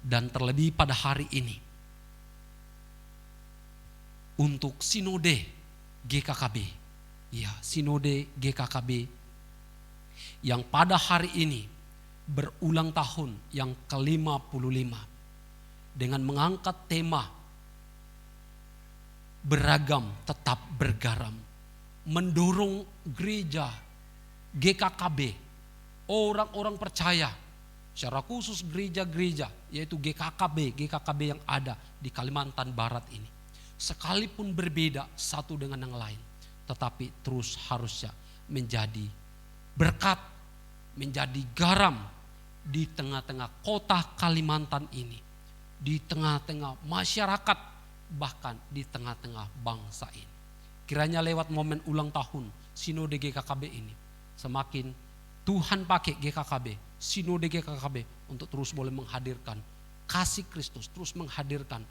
Dan terlebih pada hari ini, untuk sinode GKKB, ya sinode GKKB yang pada hari ini berulang tahun yang ke-55 dengan mengangkat tema beragam tetap bergaram, mendorong gereja GKKB, orang-orang percaya, secara khusus gereja-gereja yaitu GKKB yang ada di Kalimantan Barat ini, sekalipun berbeda satu dengan yang lain, tetapi terus harusnya menjadi berkat, menjadi garam di tengah-tengah kota Kalimantan ini, di tengah-tengah masyarakat, bahkan di tengah-tengah bangsa ini. Kiranya lewat momen ulang tahun Sinode GKKB ini, semakin Tuhan pakai GKKB, Sinode GKKB untuk terus boleh menghadirkan kasih Kristus, terus menghadirkan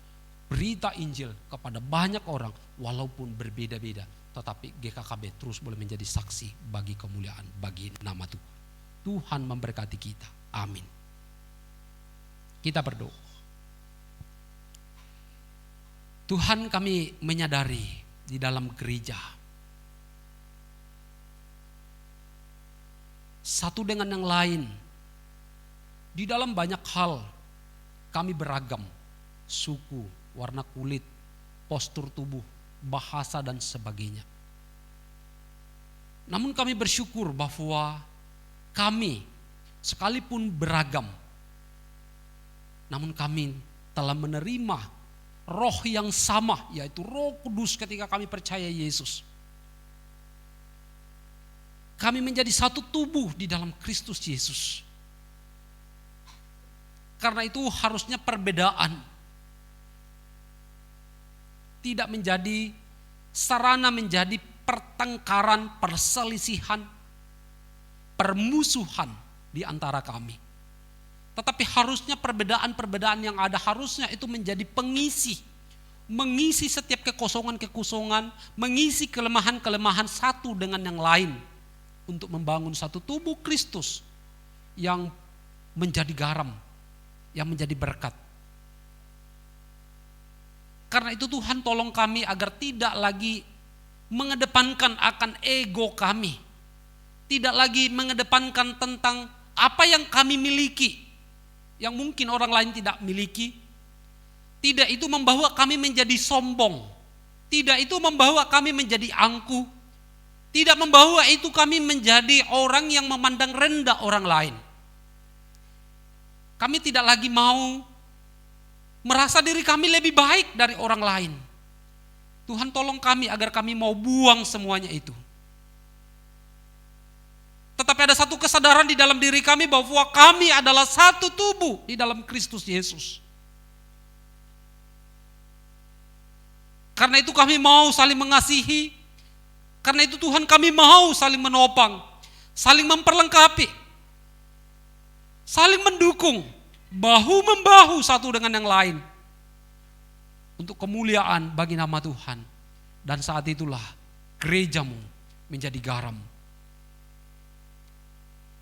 berita Injil kepada banyak orang walaupun berbeda-beda, tetapi GKKB terus boleh menjadi saksi bagi kemuliaan, bagi nama Tuhan. Tuhan memberkati kita. Amin. Kita berdoa. Tuhan, kami menyadari di dalam gereja satu dengan yang lain, di dalam banyak hal kami beragam, suku, warna kulit, postur tubuh, bahasa dan sebagainya. Namun kami bersyukur bahwa kami sekalipun beragam, namun kami telah menerima roh yang sama, yaitu Roh Kudus ketika kami percaya Yesus. Kami menjadi satu tubuh di dalam Kristus Yesus. Karena itu harusnya perbedaan tidak menjadi sarana menjadi pertengkaran, perselisihan, permusuhan di antara kami. Tetapi harusnya perbedaan-perbedaan yang ada harusnya itu menjadi mengisi setiap kekosongan-kekosongan, mengisi kelemahan-kelemahan satu dengan yang lain untuk membangun satu tubuh Kristus yang menjadi garam, yang menjadi berkat. Karena itu Tuhan tolong kami agar tidak lagi mengedepankan akan ego kami, tidak lagi mengedepankan tentang apa yang kami miliki, yang mungkin orang lain tidak miliki. Tidak itu membawa kami menjadi sombong. Tidak itu membawa kami menjadi angkuh. Tidak membawa itu kami menjadi orang yang memandang rendah orang lain. Kami tidak lagi mau merasa diri kami lebih baik dari orang lain. Tuhan tolong kami agar kami mau buang semuanya itu. Tetapi ada satu kesadaran di dalam diri kami bahwa kami adalah satu tubuh di dalam Kristus Yesus. Karena itu kami mau saling mengasihi. Karena itu Tuhan kami mau saling menopang, saling memperlengkapi, saling mendukung, bahu-membahu satu dengan yang lain. Untuk kemuliaan bagi nama Tuhan. Dan saat itulah gerejamu menjadi garam.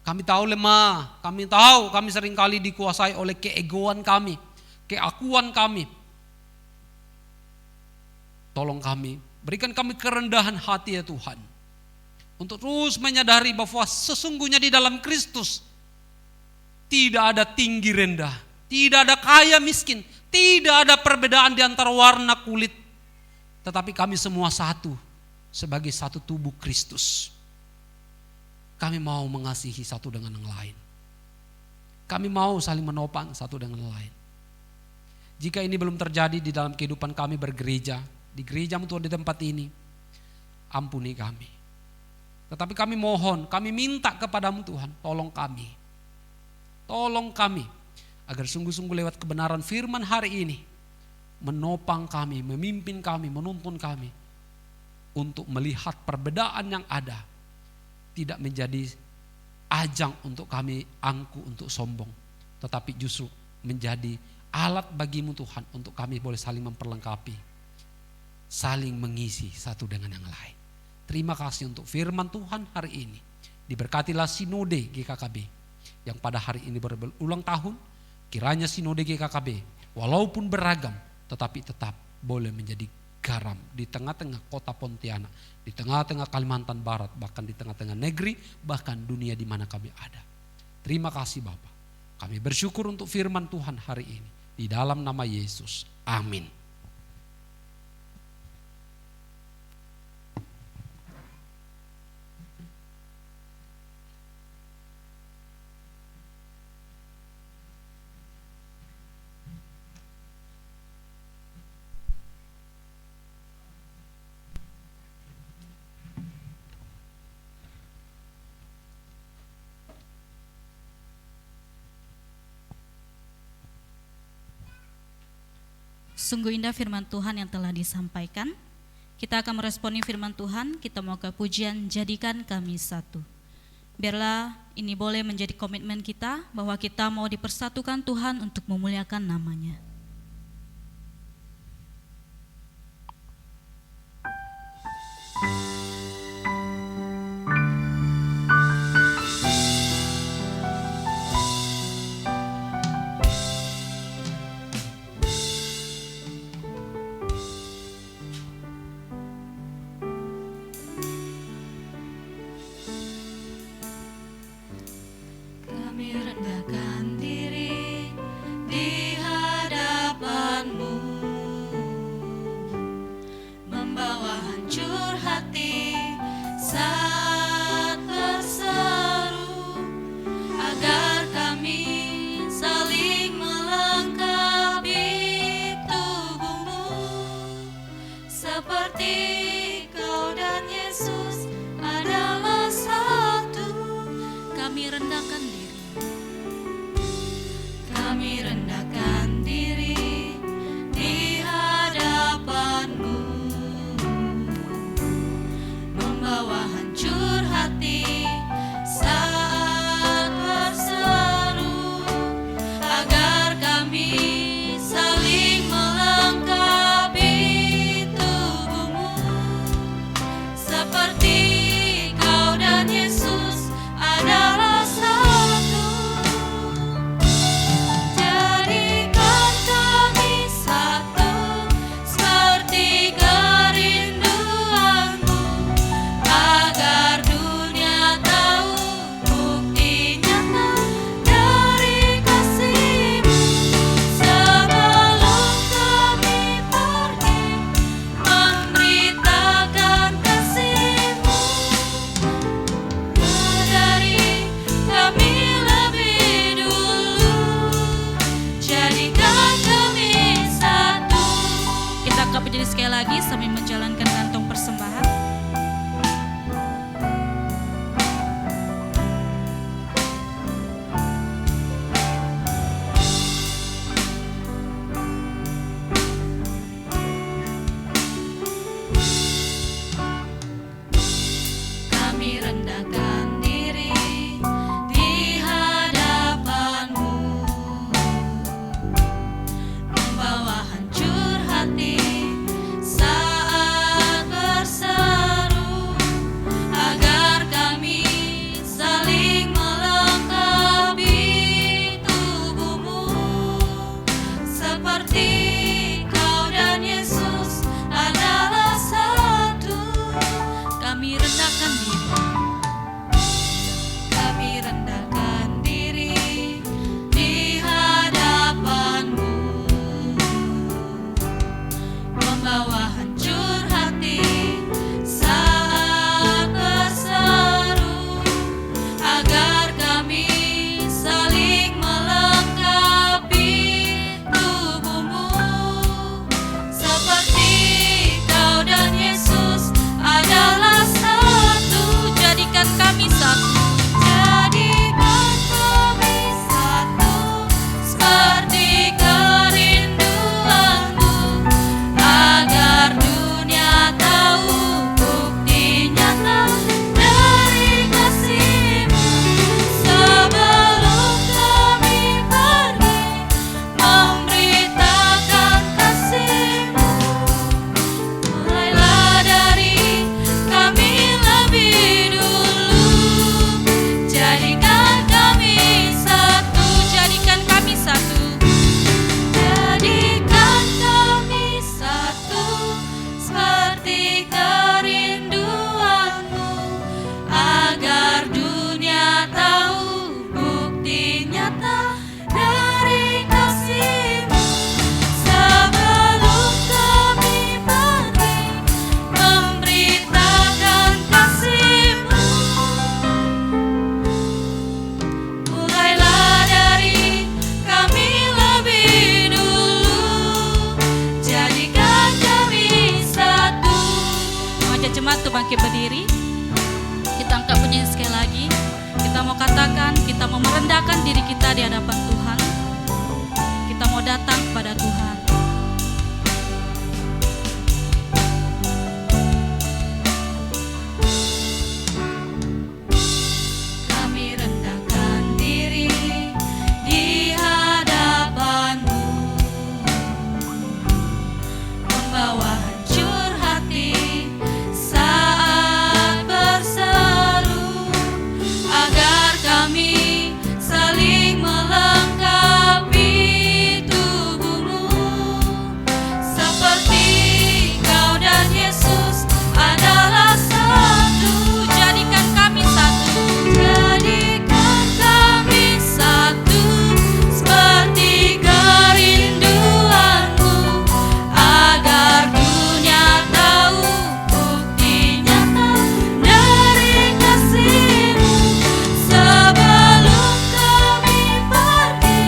Kami tahu lemah, kami tahu kami seringkali dikuasai oleh keegoan kami, keakuan kami. Tolong kami, berikan kami kerendahan hati ya Tuhan. Untuk terus menyadari bahwa sesungguhnya di dalam Kristus tidak ada tinggi rendah, tidak ada kaya miskin, tidak ada perbedaan di antara warna kulit. Tetapi kami semua satu sebagai satu tubuh Kristus. Kami mau mengasihi satu dengan yang lain. Kami mau saling menopang satu dengan yang lain. Jika ini belum terjadi di dalam kehidupan kami bergereja, di gerejamu Tuhan di tempat ini, ampuni kami. Tetapi kami mohon, kami minta kepadamu Tuhan, tolong kami. Tolong kami, agar sungguh-sungguh lewat kebenaran firman hari ini, menopang kami, memimpin kami, menuntun kami, untuk melihat perbedaan yang ada, tidak menjadi ajang untuk kami angkuh untuk sombong, tetapi justru menjadi alat bagimu Tuhan untuk kami boleh saling memperlengkapi, saling mengisi satu dengan yang lain. Terima kasih untuk firman Tuhan hari ini. Diberkatilah Sinode GKKB yang pada hari ini berulang tahun. Kiranya Sinode GKKB walaupun beragam tetapi tetap boleh menjadi garam di tengah-tengah kota Pontianak, di tengah-tengah Kalimantan Barat, bahkan di tengah-tengah negeri, bahkan dunia di mana kami ada. Terima kasih Bapa. Kami bersyukur untuk firman Tuhan hari ini. Di dalam nama Yesus. Amin. Sungguh indah firman Tuhan yang telah disampaikan. Kita akan meresponi firman Tuhan, kita mau ke pujian Jadikan Kami Satu. Biarlah ini boleh menjadi komitmen kita bahwa kita mau dipersatukan Tuhan untuk memuliakan nama-Nya. Kami rendahkan diri di hadapan berdiri sekali lagi sambil menjalankan kantong persembahan. Kami rendahkan diri di hadapan-Mu, membawa hancur hati saat berseru, agar kami saling melengkapi tubuh-Mu, seperti Kau dan Yesus adalah satu. Kami rendahkan diri. Kami rendahkan diri di hadapan-Mu, membawa hancur hati saat berseru, agar kami saling melengkapi tubuh-Mu, seperti Kau dan Yesus adalah satu. Jadikan kami satu. Jadikan kami satu, seperti kerinduan-Mu, agar dunia tahu bukti nyata dari kasih-Mu. Sebelum kami pergi memberitakan kasih-Mu, mulailah dari kami lebih dulu. Jadikan kami satu. Jadikan kami satu. Jadikan kami satu, seperti kerinduan-Mu, agar dunia tahu bukti nyata dari kasih-Mu. Sebelum kami pergi memberitakan kasih-Mu, mulailah dari kami lebih dulu. Jadikan kami satu. Mengajak jemaat untuk bangkit berdiri. Kita angkat bunyi sekali lagi. Kita mau katakan, kita mau merendahkan diri kita di hadapan Tuhan. Kita mau datang kepada Tuhan. Kami rendahkan diri di hadapan-Mu, membawa hancur hati saat berseru, agar kami saling melengkapi tubuh-Mu, seperti Kau dan Yesus adalah satu. Jadikan kami satu. Jadikan kami satu, seperti kerinduan-Mu, agar dunia tahu bukti nyata dari kasih-Mu. Sebelum kami pergi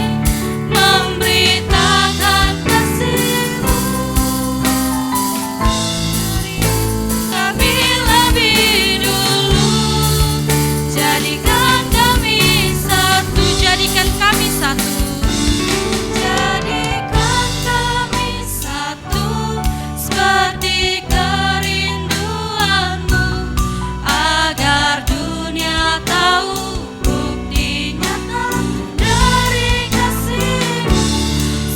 memberitakan kasih-Mu, kami lebih dulu. Jadikan kami satu. Jadikan kami satu. Jadikan kami satu, seperti kerinduan-Mu, agar dunia tahu bukti nyata dari kasih-Mu.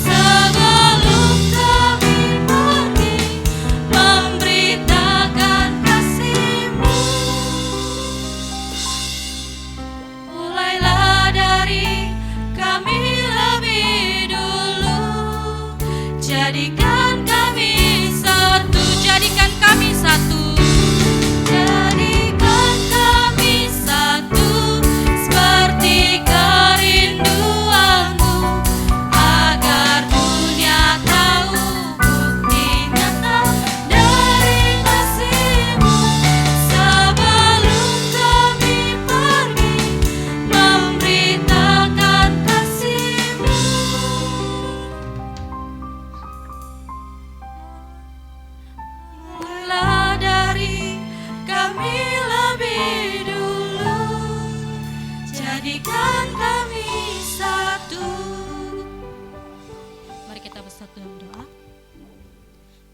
Sebelum kami pergi memberitakan kasih-Mu, mulailah dari kami lebih dulu. Jadikan kami satu. Jadikan kami satu. Jadikan kami satu, seperti kerinduan-Mu, agar dunia tahu bukti nyata dari kasih-Mu. Sebelum kami pergi memberitakan kasih-Mu. jadikan kami satu. Mari kita bersatu dalam doa.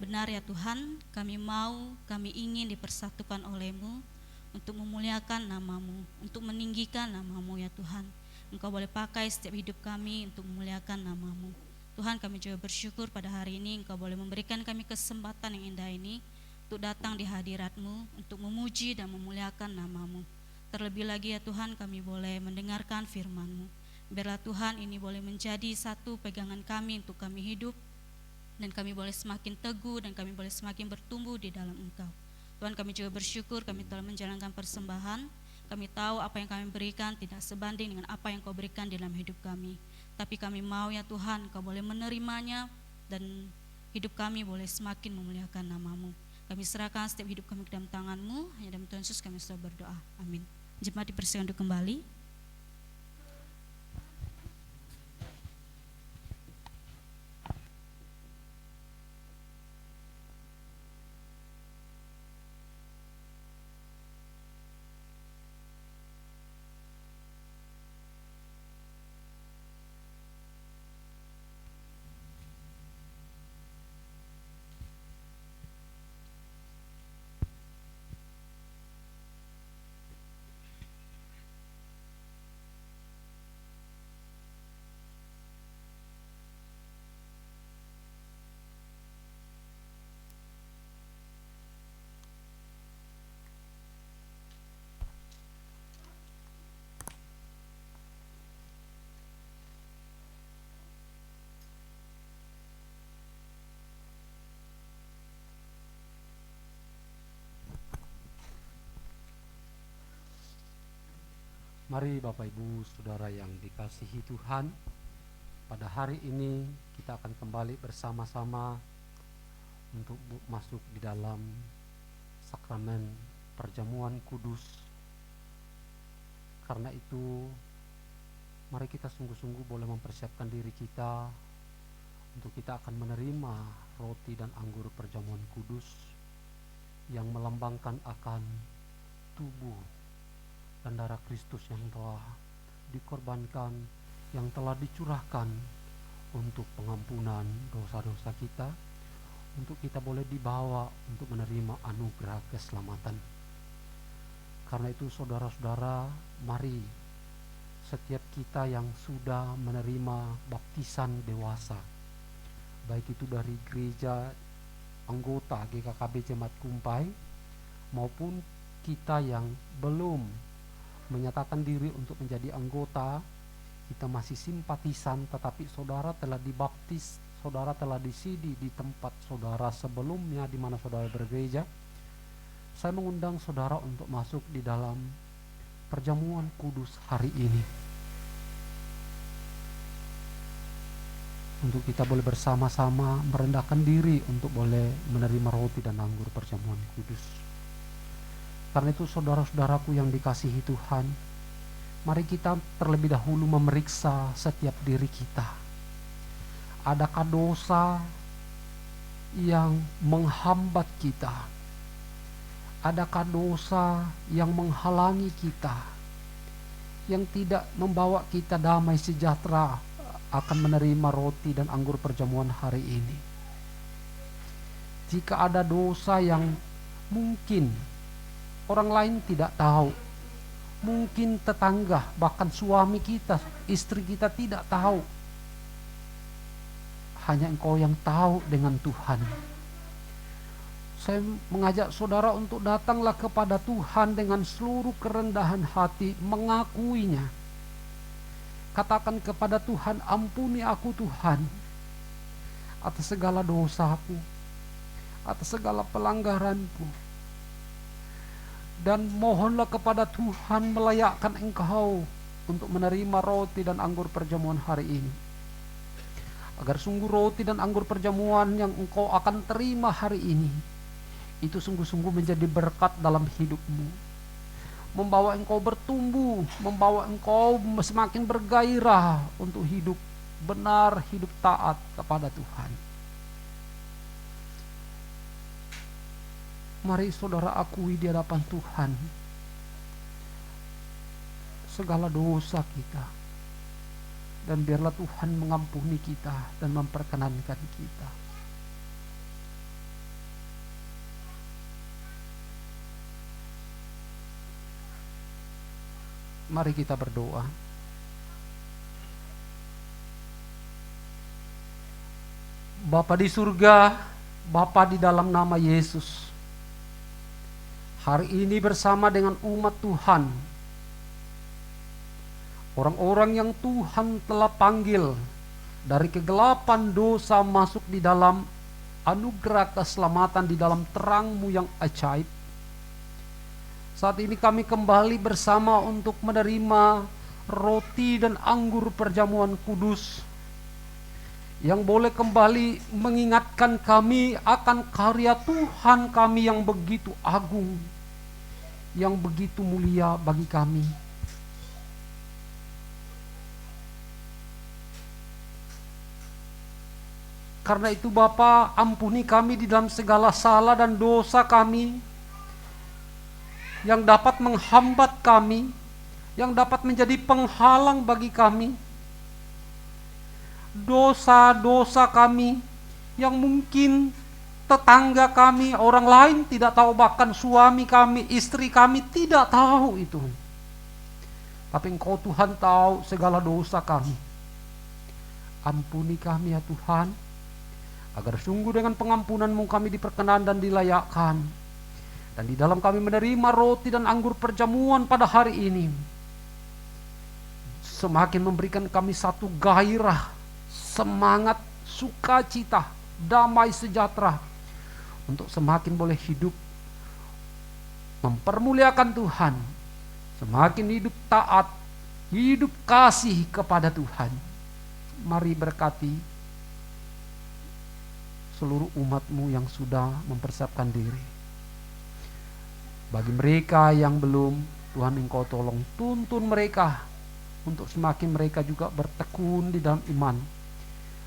Benar ya Tuhan, kami ingin dipersatukan oleh-Mu untuk memuliakan nama-Mu, untuk meninggikan nama-Mu ya Tuhan. Engkau boleh pakai setiap hidup kami untuk memuliakan nama-Mu. Tuhan, kami juga bersyukur pada hari ini Engkau boleh memberikan kami kesempatan yang indah ini untuk datang di hadirat-Mu, untuk memuji dan memuliakan nama-Mu. Terlebih lagi ya Tuhan, kami boleh mendengarkan firman-Mu. Biarlah Tuhan ini boleh menjadi satu pegangan kami untuk kami hidup, dan kami boleh semakin teguh dan kami boleh semakin bertumbuh di dalam Engkau. Tuhan, kami juga bersyukur kami telah menjalankan persembahan. Kami tahu apa yang kami berikan tidak sebanding dengan apa yang Kau berikan di dalam hidup kami. Tapi kami mau ya Tuhan, Kau boleh menerimanya dan hidup kami boleh semakin memuliakan nama-Mu. Kami serahkan setiap hidup kami ke dalam tangan-Mu. Hanya dalam Tuhan Yesus kami sudah berdoa. Amin. Jemaat dipersilakan untuk kembali. Mari Bapak Ibu Saudara yang dikasihi Tuhan, pada hari ini kita akan kembali bersama-sama untuk masuk di dalam sakramen perjamuan kudus. Karena itu mari kita sungguh-sungguh boleh mempersiapkan diri kita untuk kita akan menerima roti dan anggur perjamuan kudus yang melambangkan akan tubuh dan darah Kristus yang telah dikorbankan, yang telah dicurahkan untuk pengampunan dosa-dosa kita, untuk kita boleh dibawa untuk menerima anugerah keselamatan. Karena itu saudara-saudara, mari setiap kita yang sudah menerima baptisan dewasa, baik itu dari gereja anggota GKKB Jemaat Kumpai maupun kita yang belum menyatakan diri untuk menjadi anggota, kita masih simpatisan, tetapi saudara telah dibaptis, saudara telah disidi di tempat saudara sebelumnya di mana saudara bergereja. Saya mengundang saudara untuk masuk di dalam perjamuan kudus hari ini, untuk kita boleh bersama-sama merendahkan diri untuk boleh menerima roti dan anggur perjamuan kudus. Karena itu saudara-saudaraku yang dikasihi Tuhan, mari kita terlebih dahulu memeriksa setiap diri kita. Adakah dosa yang menghambat kita? Adakah dosa yang menghalangi kita, yang tidak membawa kita damai sejahtera akan menerima roti dan anggur perjamuan hari ini? Jika ada dosa yang mungkin orang lain tidak tahu, mungkin tetangga, bahkan suami kita, istri kita tidak tahu, hanya Engkau yang tahu dengan Tuhan. Saya mengajak saudara untuk datanglah kepada Tuhan dengan seluruh kerendahan hati, mengakuinya. Katakan kepada Tuhan, ampuni aku Tuhan atas segala dosaku, atas segala pelanggaranku. Dan mohonlah kepada Tuhan melayakkan engkau untuk menerima roti dan anggur perjamuan hari ini, agar sungguh roti dan anggur perjamuan yang engkau akan terima hari ini itu sungguh-sungguh menjadi berkat dalam hidupmu, membawa engkau bertumbuh, membawa engkau semakin bergairah untuk hidup benar, hidup taat kepada Tuhan. Mari saudara akui di hadapan Tuhan, segala dosa kita. Dan biarlah Tuhan mengampuni kita dan memperkenankan kita. Mari kita berdoa. Bapa di surga, Bapa di dalam nama Yesus, hari ini bersama dengan umat Tuhan, orang-orang yang Tuhan telah panggil dari kegelapan dosa masuk di dalam anugerah keselamatan, di dalam terang-Mu yang ajaib. Saat ini kami kembali bersama untuk menerima roti dan anggur perjamuan kudus yang boleh kembali mengingatkan kami akan karya Tuhan kami yang begitu agung, yang begitu mulia bagi kami. Karena itu Bapa, ampuni kami di dalam segala salah dan dosa kami yang dapat menghambat kami, yang dapat menjadi penghalang bagi kami. Dosa-dosa kami yang mungkin tetangga kami, orang lain tidak tahu, bahkan suami kami, istri kami tidak tahu itu. Tapi Engkau Tuhan tahu segala dosa kami. Ampuni kami ya Tuhan, agar sungguh dengan pengampunan-Mu kami diperkenan dan dilayakkan. Dan di dalam kami menerima roti dan anggur perjamuan pada hari ini, semakin memberikan kami satu gairah, semangat, sukacita, damai sejahtera untuk semakin boleh hidup mempermuliakan Tuhan, semakin hidup taat, hidup kasih kepada Tuhan. Mari berkati seluruh umat-Mu yang sudah mempersiapkan diri. Bagi mereka yang belum, Tuhan Engkau tolong tuntun mereka untuk semakin mereka juga bertekun di dalam iman.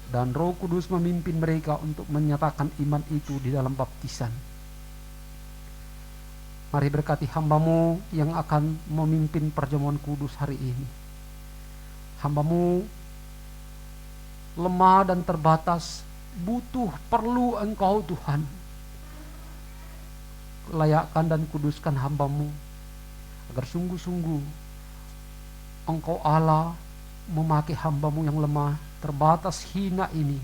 Dan Roh Kudus memimpin mereka untuk menyatakan iman itu di dalam baptisan. Mari berkati hamba-Mu yang akan memimpin perjamuan kudus hari ini. Hamba-Mu lemah dan terbatas, butuh, perlu Engkau Tuhan. Layakkan dan kuduskan hamba-Mu, agar sungguh-sungguh Engkau Allah memakai hamba-Mu yang lemah, terbatas, hina ini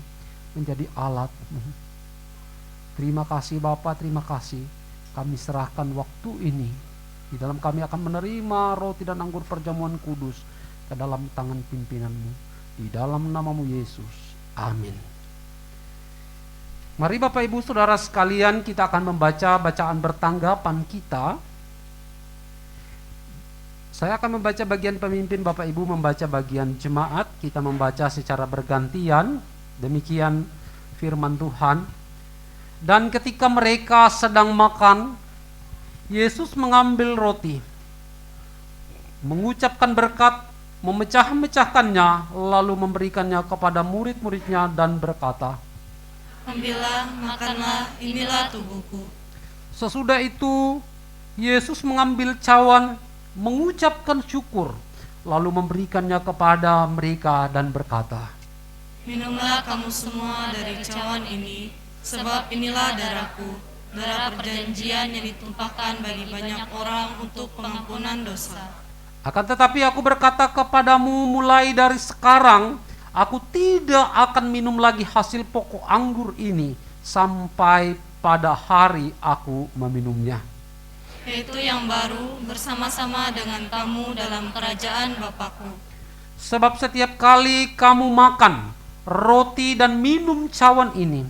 menjadi alat-Mu. Terima kasih Bapa, terima kasih. Kami serahkan waktu ini, di dalam kami akan menerima roti dan anggur perjamuan kudus ke dalam tangan pimpinan-Mu. Di dalam nama-Mu Yesus. Amin. Mari Bapak Ibu Saudara sekalian, kita akan membaca bacaan bertanggapan kita. Saya akan membaca bagian pemimpin, Bapak Ibu membaca bagian jemaat. Kita membaca secara bergantian. Demikian firman Tuhan. Dan ketika mereka sedang makan, Yesus mengambil roti, mengucapkan berkat, memecah-mecahkannya, lalu memberikannya kepada murid-muridnya dan berkata, Ambillah, makanlah, inilah tubuhku. Sesudah itu Yesus mengambil cawan, mengucapkan syukur, lalu memberikannya kepada mereka dan berkata, Minumlah kamu semua dari cawan ini, sebab inilah darahku, darah perjanjian yang ditumpahkan bagi banyak orang untuk pengampunan dosa. Akan tetapi aku berkata kepadamu, mulai dari sekarang aku tidak akan minum lagi hasil pokok anggur ini sampai pada hari aku meminumnya, Yaitu yang baru bersama-sama dengan kamu dalam kerajaan Bapakku. sebab setiap kali kamu makan roti dan minum cawan ini,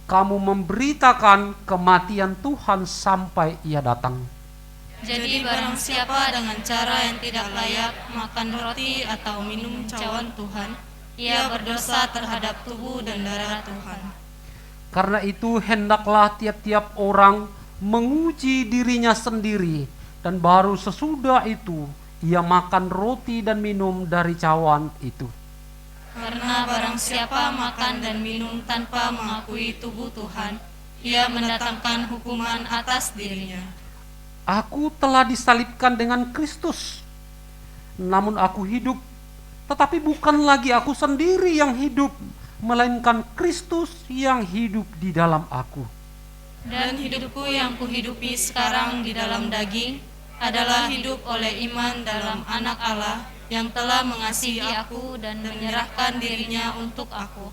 kamu memberitakan kematian Tuhan sampai Ia datang. Jadi barang siapa dengan cara yang tidak layak makan roti atau minum cawan Tuhan, ia berdosa terhadap tubuh dan darah Tuhan. Karena itu hendaklah tiap-tiap orang menguji dirinya sendiri, dan baru sesudah itu ia makan roti dan minum dari cawan itu. Karena barang siapa makan dan minum tanpa mengakui tubuh Tuhan, ia mendatangkan hukuman atas dirinya. Aku telah disalibkan dengan Kristus. Namun aku hidup, tetapi bukan lagi aku sendiri yang hidup, melainkan Kristus yang hidup di dalam aku. Dan hidupku yang kuhidupi sekarang di dalam daging adalah hidup oleh iman dalam Anak Allah yang telah mengasihi aku dan menyerahkan dirinya untuk aku.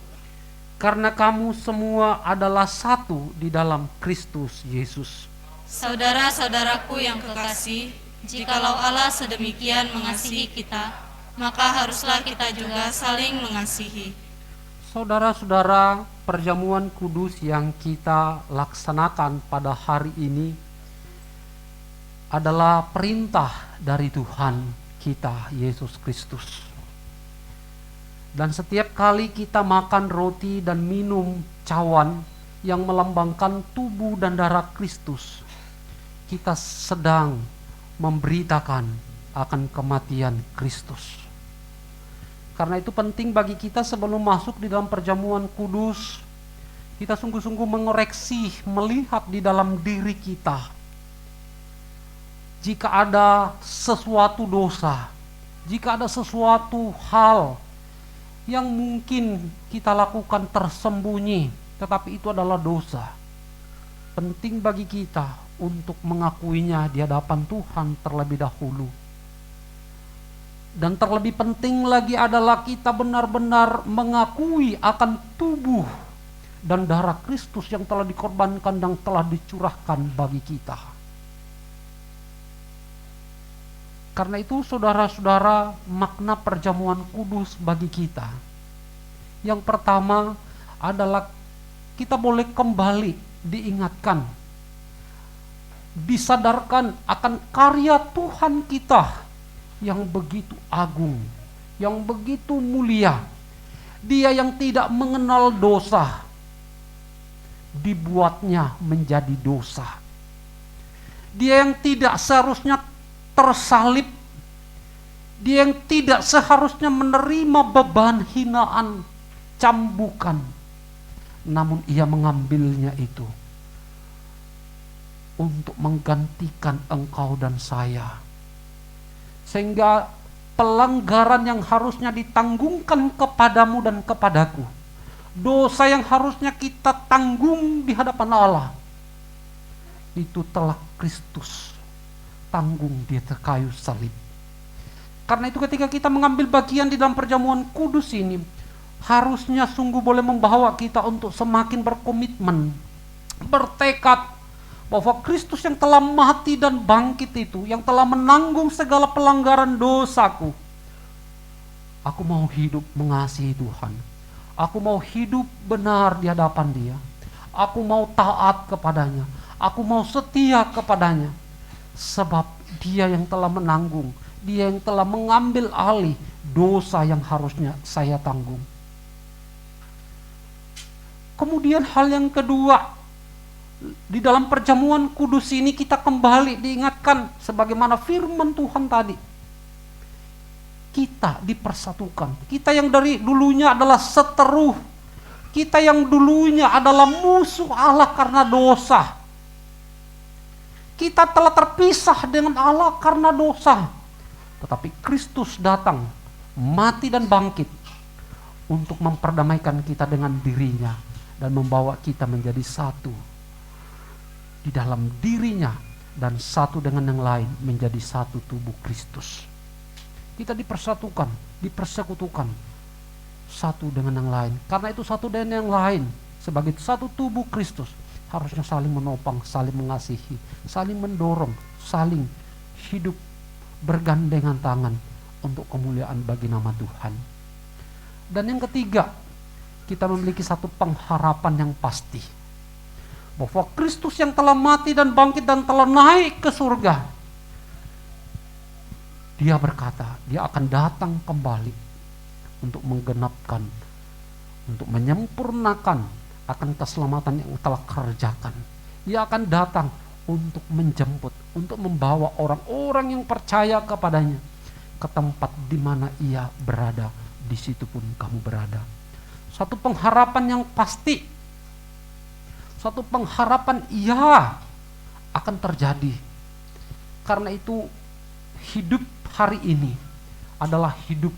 Karena kamu semua adalah satu di dalam Kristus Yesus. Saudara-saudaraku yang kekasih, jikalau Allah sedemikian mengasihi kita, maka haruslah kita juga saling mengasihi. Saudara-saudara, perjamuan kudus yang kita laksanakan pada hari ini adalah perintah dari Tuhan kita, Yesus Kristus. Dan setiap kali kita makan roti dan minum cawan yang melambangkan tubuh dan darah Kristus, kita sedang memberitakan akan kematian Kristus. Karena itu penting bagi kita sebelum masuk di dalam perjamuan kudus, kita sungguh-sungguh mengoreksi, melihat di dalam diri kita. Jika ada sesuatu dosa, jika ada sesuatu hal yang mungkin kita lakukan tersembunyi, tetapi itu adalah dosa, penting bagi kita untuk mengakuinya di hadapan Tuhan terlebih dahulu. Dan terlebih penting lagi adalah kita benar-benar mengakui akan tubuh dan darah Kristus yang telah dikorbankan dan telah dicurahkan bagi kita. Karena itu saudara-saudara, makna perjamuan kudus bagi kita, yang pertama adalah kita boleh kembali diingatkan, disadarkan akan karya Tuhan kita yang begitu agung, yang begitu mulia. Dia yang tidak mengenal dosa, dibuatnya menjadi dosa. Dia yang tidak seharusnya tersalib, dia yang tidak seharusnya menerima beban hinaan, cambukan, namun ia mengambilnya itu untuk menggantikan engkau dan saya. Sehingga pelanggaran yang harusnya ditanggungkan kepadamu dan kepadaku, dosa yang harusnya kita tanggung di hadapan Allah, itu telah Kristus tanggung di kayu salib. Karena itu ketika kita mengambil bagian di dalam perjamuan kudus ini, harusnya sungguh boleh membawa kita untuk semakin berkomitmen, bertekad bahwa Kristus yang telah mati dan bangkit itu, yang telah menanggung segala pelanggaran dosaku, aku mau hidup mengasihi Tuhan. Aku mau hidup benar di hadapan Dia. Aku mau taat kepadanya. Aku mau setia kepadanya. Sebab Dia yang telah menanggung, Dia yang telah mengambil alih dosa yang harusnya saya tanggung. Kemudian hal yang kedua, di dalam perjamuan kudus ini kita kembali diingatkan sebagaimana firman Tuhan tadi. Kita dipersatukan. Kita yang dari dulunya adalah seteruh. Kita yang dulunya adalah musuh Allah karena dosa. Kita telah terpisah dengan Allah karena dosa. Tetapi Kristus datang, mati dan bangkit untuk memperdamaikan kita dengan dirinya dan membawa kita menjadi satu di dalam dirinya dan satu dengan yang lain menjadi satu tubuh Kristus. Kita dipersatukan, dipersekutukan satu dengan yang lain. Karena itu satu dengan yang lain sebagai satu tubuh Kristus harusnya saling menopang, saling mengasihi, saling mendorong, saling hidup bergandengan tangan untuk kemuliaan bagi nama Tuhan. Dan yang ketiga, kita memiliki satu pengharapan yang pasti, bahwa Kristus yang telah mati dan bangkit dan telah naik ke surga, Dia berkata, Dia akan datang kembali untuk menggenapkan, untuk menyempurnakan akan keselamatan yang telah kerjakan. Dia akan datang untuk menjemput, untuk membawa orang-orang yang percaya kepadanya ke tempat di mana Ia berada. Di situ pun kamu berada. Satu pengharapan yang pasti, satu pengharapan akan terjadi. Karena itu hidup hari ini adalah hidup.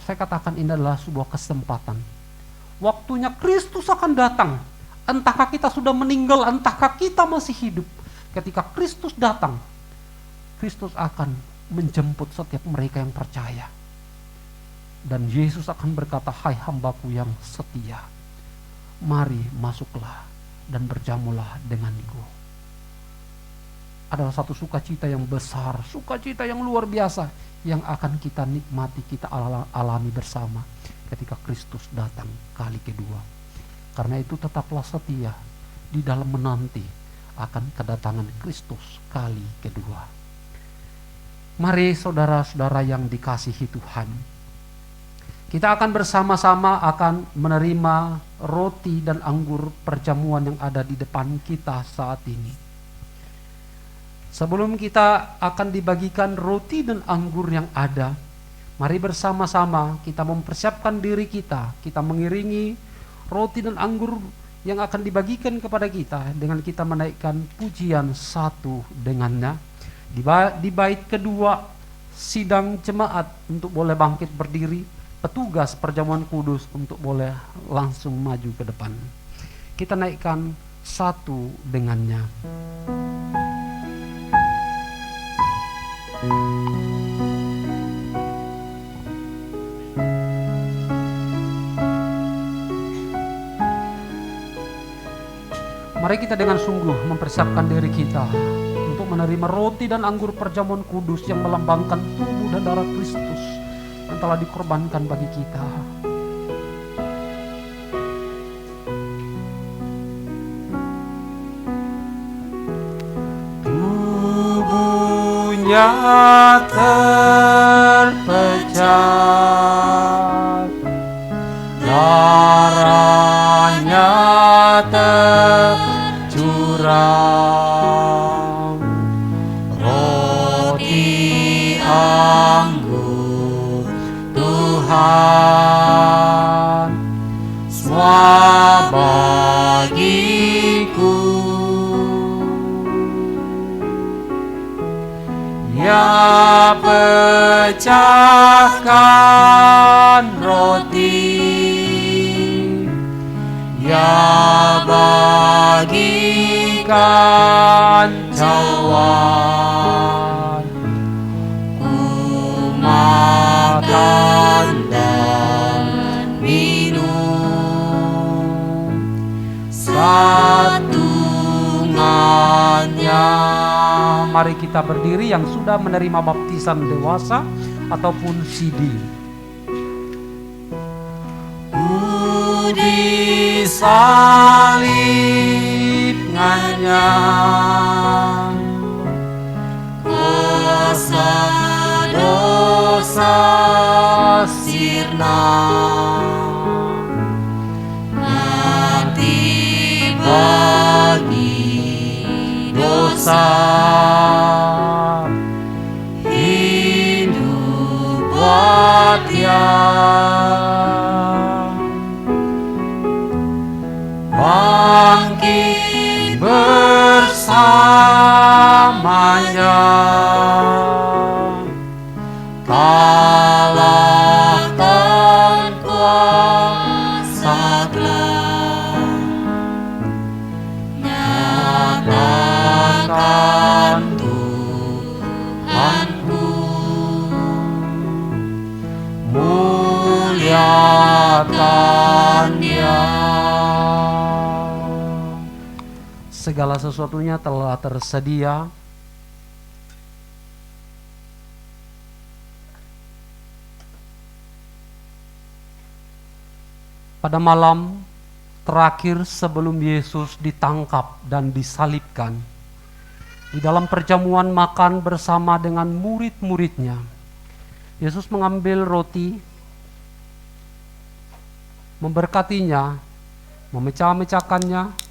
Saya katakan ini adalah sebuah kesempatan. Waktunya Kristus akan datang. Entahkah kita sudah meninggal, entahkah kita masih hidup. Ketika Kristus datang, Kristus akan menjemput setiap mereka yang percaya. Dan Yesus akan berkata, hai hambaku yang setia, mari masuklah dan berjamulah denganku. Adalah satu sukacita yang besar, sukacita yang luar biasa, yang akan kita nikmati, kita alami bersama ketika Kristus datang kali kedua. Karena itu tetaplah setia di dalam menanti akan kedatangan Kristus kali kedua. Mari saudara-saudara yang dikasihi Tuhan, kita akan bersama-sama akan menerima roti dan anggur perjamuan yang ada di depan kita saat ini. Sebelum kita akan dibagikan roti dan anggur yang ada, mari bersama-sama kita mempersiapkan diri kita mengiringi roti dan anggur yang akan dibagikan kepada kita dengan kita menaikkan pujian satu dengannya. Di bait kedua, sidang jemaat untuk boleh bangkit berdiri, petugas perjamuan kudus untuk boleh langsung maju ke depan. Kita naikkan satu dengannya. Mari kita dengan sungguh mempersiapkan diri kita untuk menerima roti dan anggur perjamuan kudus yang melambangkan tubuh dan darah Kristus yang telah dikorbankan bagi kita. Tubuhnya terpecah, darahnya tercurah, roti anggur Tuhan semua bagiku. Ya pecahkan roti, ya bagikan cawan, ku makan dan minum satungannya. Mari kita berdiri yang sudah menerima baptisan dewasa ataupun CD. Ku disalib nganyang, kuasa dosa sirna, mati bagi dosa, hidup buat yang bangkit bersamanya, kalahkan kuasa gelap, nyatakan Tuhanku, muliakan Dia. Segala sesuatunya telah tersedia. Pada malam terakhir sebelum Yesus ditangkap dan disalibkan, di dalam perjamuan makan bersama dengan murid-muridnya, Yesus mengambil roti, memberkatinya, memecah-mecahkannya,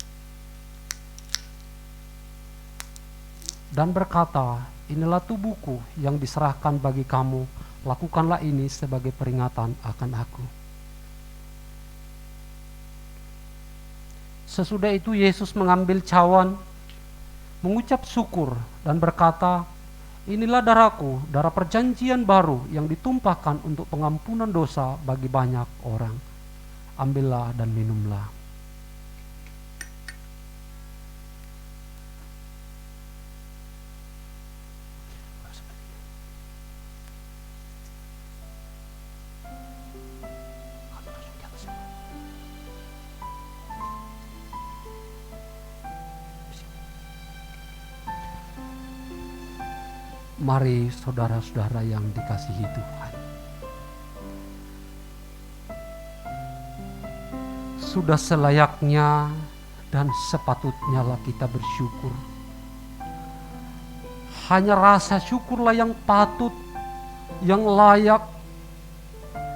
dan berkata, inilah tubuhku yang diserahkan bagi kamu, lakukanlah ini sebagai peringatan akan aku. Sesudah itu Yesus mengambil cawan, mengucap syukur dan berkata, Inilah darahku, darah perjanjian baru yang ditumpahkan untuk pengampunan dosa bagi banyak orang. Ambillah dan minumlah. Mari saudara-saudara yang dikasihi Tuhan, sudah selayaknya dan sepatutnya lah kita bersyukur. Hanya rasa syukurlah yang patut, yang layak,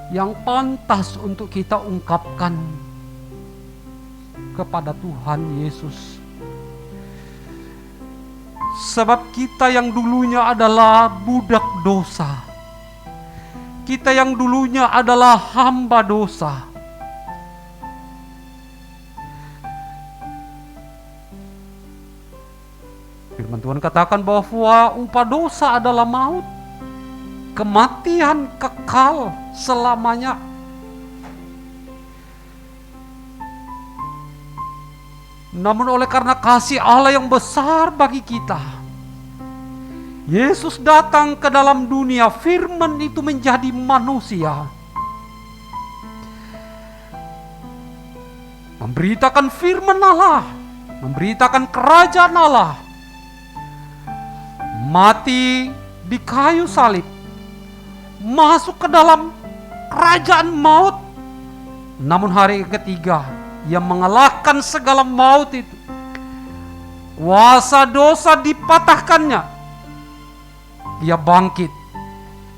yang pantas untuk kita ungkapkan kepada Tuhan Yesus. Sebab kita yang dulunya adalah budak dosa, kita yang dulunya adalah hamba dosa, firman Tuhan katakan bahwa upah dosa adalah maut, kematian kekal selamanya. Namun oleh karena kasih Allah yang besar bagi kita, Yesus datang ke dalam dunia, firman itu menjadi manusia, memberitakan firman Allah, memberitakan kerajaan Allah, mati di kayu salib, masuk ke dalam kerajaan maut. Namun hari ketiga Ia mengalahkan segala maut itu. Kuasa dosa dipatahkannya. Ia bangkit.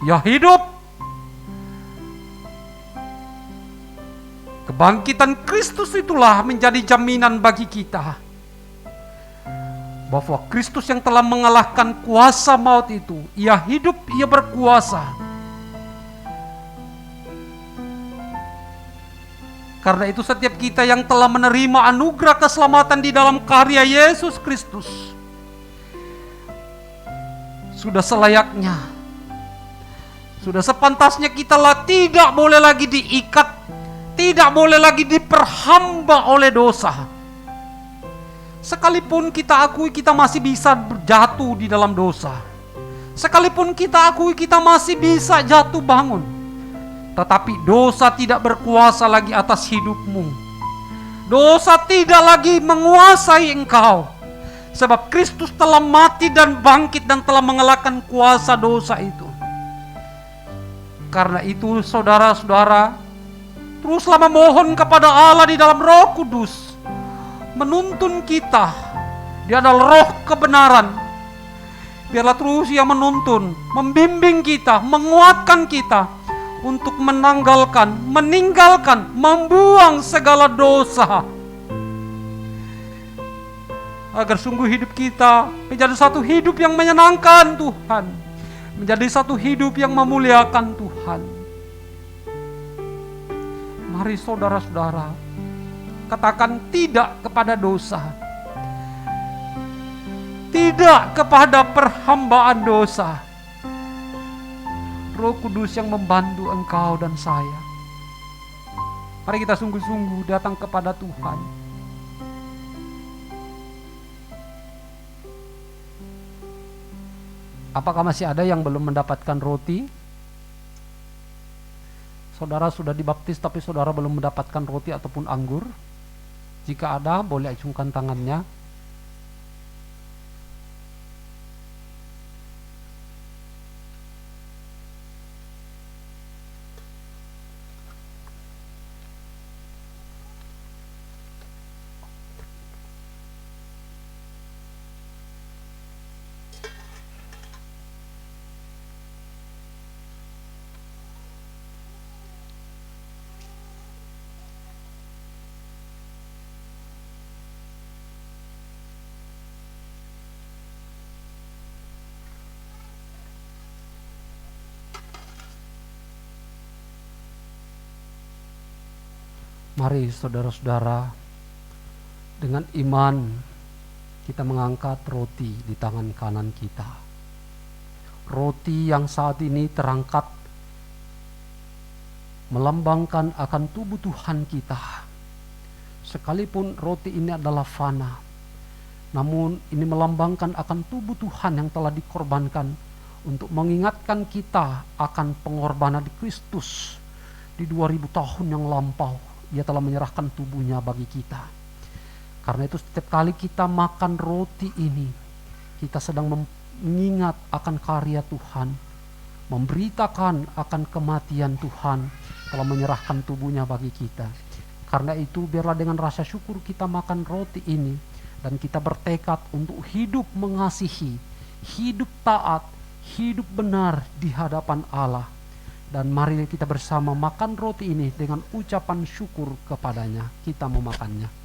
Ia hidup. Kebangkitan Kristus itulah menjadi jaminan bagi kita bahwa Kristus yang telah mengalahkan kuasa maut itu, Ia hidup, Ia berkuasa. Karena itu setiap kita yang telah menerima anugerah keselamatan di dalam karya Yesus Kristus, sudah selayaknya, sudah sepantasnya kita tidak boleh lagi diikat, tidak boleh lagi diperhamba oleh dosa. Sekalipun kita akui kita masih bisa jatuh di dalam dosa, sekalipun kita akui kita masih bisa jatuh bangun, tetapi dosa tidak berkuasa lagi atas hidupmu. Dosa tidak lagi menguasai engkau, sebab Kristus telah mati dan bangkit dan telah mengalahkan kuasa dosa itu. Karena itu saudara-saudara, teruslah memohon kepada Allah di dalam Roh Kudus, menuntun kita. Dia adalah Roh kebenaran. Biarlah terus Ia menuntun, membimbing kita, menguatkan kita untuk meninggalkan, membuang segala dosa, agar sungguh hidup kita menjadi satu hidup yang menyenangkan Tuhan, menjadi satu hidup yang memuliakan Tuhan. Mari saudara-saudara, katakan tidak kepada dosa, tidak kepada perhambaan dosa. Roh Kudus yang membantu engkau dan saya. Mari kita sungguh-sungguh datang kepada Tuhan. Apakah masih ada yang belum mendapatkan roti? Saudara sudah dibaptis tapi saudara belum mendapatkan roti ataupun anggur? Jika ada, boleh acungkan tangannya. Mari saudara-saudara, dengan iman kita mengangkat roti di tangan kanan kita. Roti yang saat ini terangkat melambangkan akan tubuh Tuhan kita. Sekalipun roti ini adalah fana, namun ini melambangkan akan tubuh Tuhan yang telah dikorbankan untuk mengingatkan kita akan pengorbanan di Kristus. Di 2000 tahun yang lampau, Ia telah menyerahkan tubuhnya bagi kita. Karena itu setiap kali kita makan roti ini, kita sedang mengingat akan karya Tuhan, memberitakan akan kematian Tuhan telah menyerahkan tubuhnya bagi kita. Karena itu biarlah dengan rasa syukur kita makan roti ini dan kita bertekad untuk hidup mengasihi, hidup taat, hidup benar di hadapan Allah. Dan mari kita bersama makan roti ini dengan ucapan syukur kepadanya. Kita memakannya.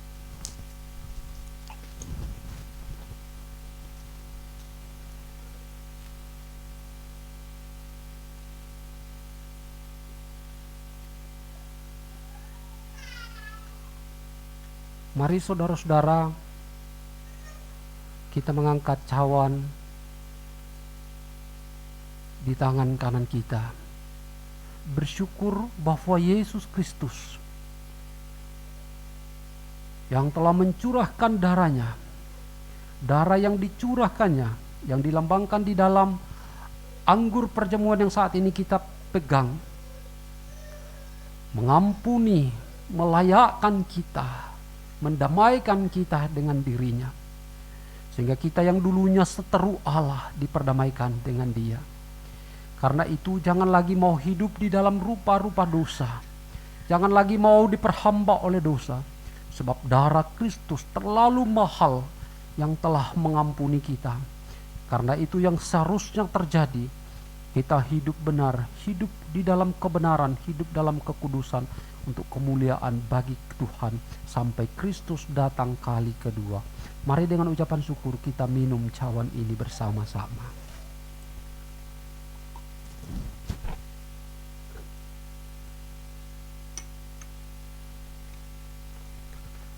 Mari saudara-saudara, kita mengangkat cawan di tangan kanan kita. Bersyukur bahwa Yesus Kristus yang telah mencurahkan darahnya, darah yang dicurahkannya, yang dilambangkan di dalam anggur perjamuan yang saat ini kita pegang, mengampuni, melayakkan kita, mendamaikan kita dengan dirinya. Sehingga kita yang dulunya seteru Allah diperdamaikan dengan Dia. Karena itu jangan lagi mau hidup di dalam rupa-rupa dosa. Jangan lagi mau diperhamba oleh dosa. Sebab darah Kristus terlalu mahal yang telah mengampuni kita. Karena itu yang seharusnya terjadi, kita hidup benar, hidup di dalam kebenaran, hidup dalam kekudusan untuk kemuliaan bagi Tuhan sampai Kristus datang kali kedua. Mari dengan ucapan syukur kita minum cawan ini bersama-sama.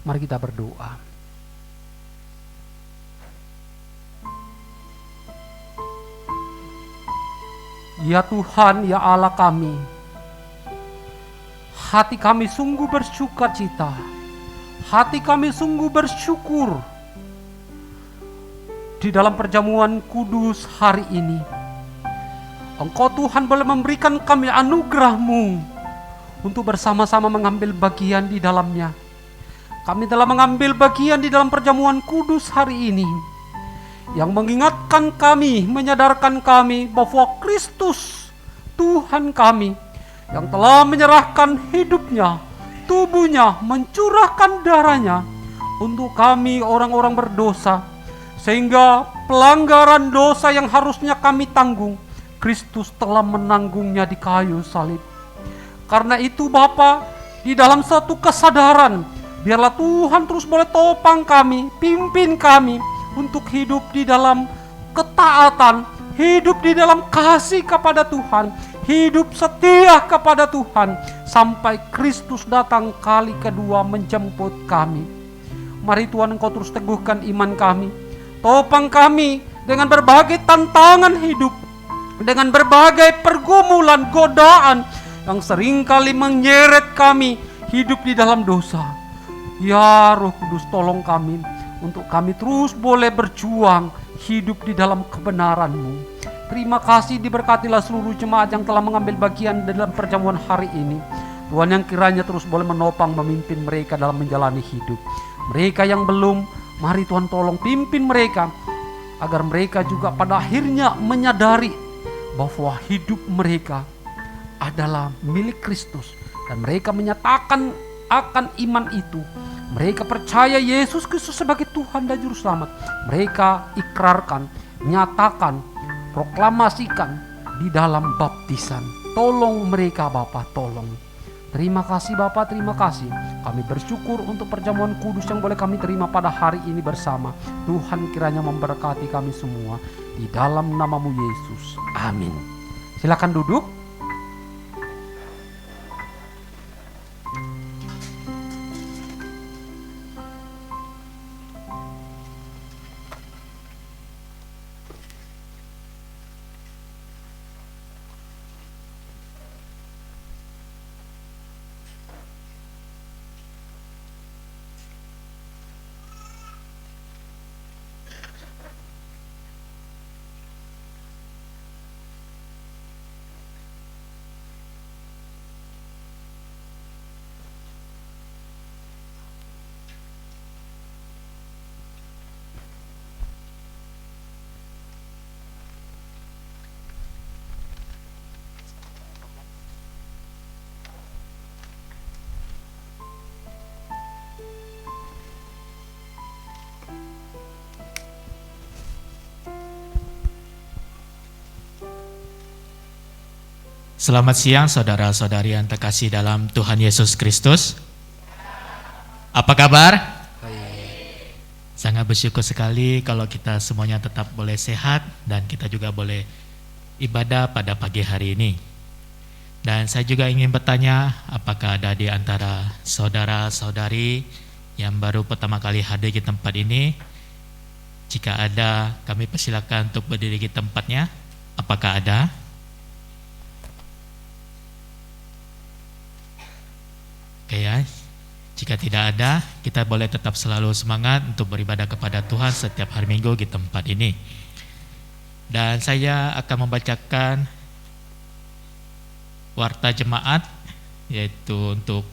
Mari kita berdoa. Ya Tuhan, ya Allah kami, hati kami sungguh bersukacita, hati kami sungguh bersyukur di dalam perjamuan kudus hari ini. Engkau Tuhan boleh memberikan kami anugerah-Mu untuk bersama-sama mengambil bagian di dalamnya. Kami telah mengambil bagian di dalam perjamuan kudus hari ini, yang mengingatkan kami, menyadarkan kami bahwa Kristus Tuhan kami yang telah menyerahkan hidupnya, tubuhnya, mencurahkan darahnya untuk kami orang-orang berdosa, sehingga pelanggaran dosa yang harusnya kami tanggung, Kristus telah menanggungnya di kayu salib. Karena itu Bapa, di dalam satu kesadaran, biarlah Tuhan terus boleh topang kami, pimpin kami untuk hidup di dalam ketaatan, hidup di dalam kasih kepada Tuhan, hidup setia kepada Tuhan sampai Kristus datang kali kedua menjemput kami. Mari Tuhan Engkau terus teguhkan iman kami, topang kami dengan berbagai tantangan hidup, dengan berbagai pergumulan, godaan yang seringkali menyeret kami hidup di dalam dosa. Ya Roh Kudus, tolong kami untuk kami terus boleh berjuang hidup di dalam kebenaran-Mu. Terima kasih, diberkatilah seluruh jemaat yang telah mengambil bagian dalam perjamuan hari ini. Tuhan yang kiranya terus boleh menopang, memimpin mereka dalam menjalani hidup. Mereka yang belum, mari Tuhan tolong pimpin mereka, agar mereka juga pada akhirnya menyadari bahwa hidup mereka adalah milik Kristus. Dan mereka menyatakan akan iman itu. Mereka percaya Yesus Kristus sebagai Tuhan dan Juru Selamat. Mereka ikrarkan, nyatakan, proklamasikan di dalam baptisan. Tolong mereka Bapa, tolong. Terima kasih Bapa, terima kasih. Kami bersyukur untuk perjamuan kudus yang boleh kami terima pada hari ini bersama. Tuhan kiranya memberkati kami semua. Di dalam nama-Mu Yesus. Amin. Silakan duduk. Selamat siang saudara-saudari yang terkasih dalam Tuhan Yesus Kristus. Apa kabar? Sangat bersyukur sekali kalau kita semuanya tetap boleh sehat dan kita juga boleh ibadah pada pagi hari ini. Dan saya juga ingin bertanya, apakah ada di antara saudara-saudari yang baru pertama kali hadir di tempat ini? Jika ada, kami persilakan untuk berdiri di tempatnya. Apakah ada? Oke ya, jika tidak ada, kita boleh tetap selalu semangat untuk beribadah kepada Tuhan setiap hari Minggu di tempat ini. Dan saya akan membacakan warta jemaat, yaitu untuk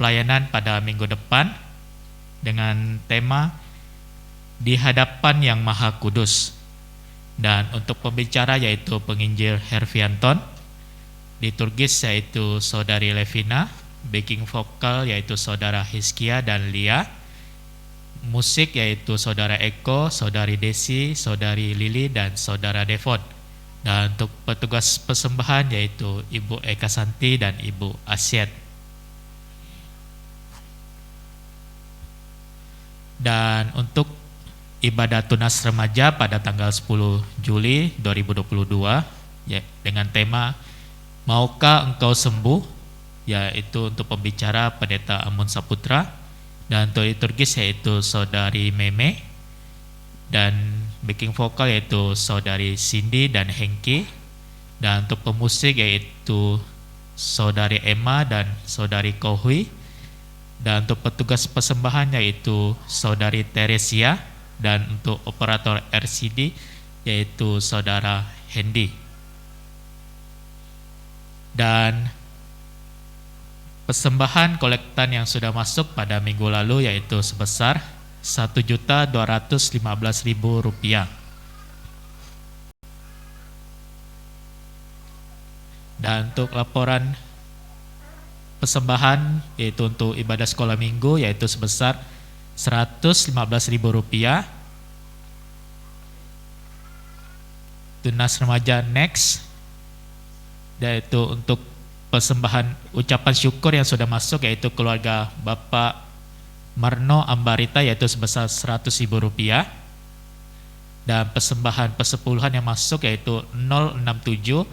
pelayanan pada minggu depan dengan tema Di Hadapan Yang Maha Kudus. Dan untuk pembicara yaitu penginjil Hervianton, liturgis yaitu Saudari Levina, backing vokal yaitu Saudara Hizkia dan Lia, musik yaitu Saudara Eko, Saudari Desi, Saudari Lili, dan Saudara Devon. Dan untuk petugas persembahan yaitu Ibu Eka Santi dan Ibu Asyet. Dan untuk ibadah tunas remaja pada tanggal 10 Juli 2022 ya, dengan tema Maukah Engkau Sembuh, yaitu untuk pembicara Pendeta Amun Saputra, dan untuk liturgis yaitu Saudari Meme, dan backing vokal yaitu Saudari Cindy dan Hengki, dan untuk pemusik yaitu Saudari Emma dan Saudari Kohui, dan untuk petugas persembahan yaitu Saudari Teresia, dan untuk operator RCD yaitu Saudara Hendy. Dan persembahan kolektan yang sudah masuk pada minggu lalu yaitu sebesar Rp1.215.000. Dan untuk laporan persembahan yaitu untuk ibadah sekolah minggu yaitu sebesar Rp115.000. Tunas remaja next yaitu untuk persembahan ucapan syukur yang sudah masuk yaitu keluarga Bapak Marno Ambarita yaitu sebesar Rp100.000. Dan persembahan persepuluhan yang masuk yaitu 067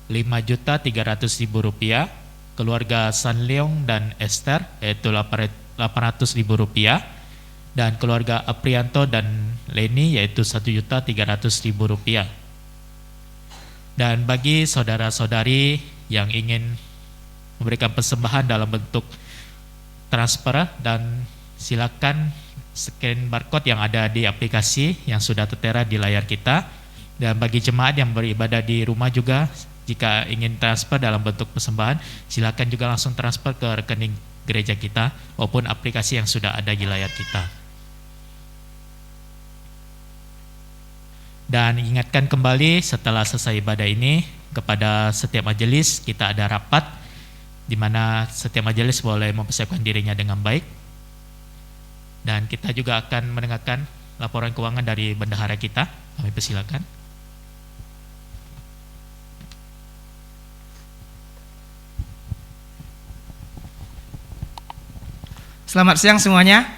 5.300.000 keluarga San Leong dan Esther yaitu Rp800.000, dan keluarga Aprianto dan Leni yaitu Rp1.300.000. Dan bagi saudara-saudari yang ingin memberikan persembahan dalam bentuk transfer, dan silakan scan barcode yang ada di aplikasi yang sudah tertera di layar kita. Dan bagi jemaat yang beribadah di rumah juga, jika ingin transfer dalam bentuk persembahan, silakan juga langsung transfer ke rekening gereja kita maupun aplikasi yang sudah ada di layar kita. Dan ingatkan kembali setelah selesai ibadah ini kepada setiap majelis kita ada rapat di mana setiap majelis boleh mempersiapkan dirinya dengan baik. Dan kita juga akan mendengarkan laporan keuangan dari bendahara kita. Kami persilakan. Selamat siang semuanya.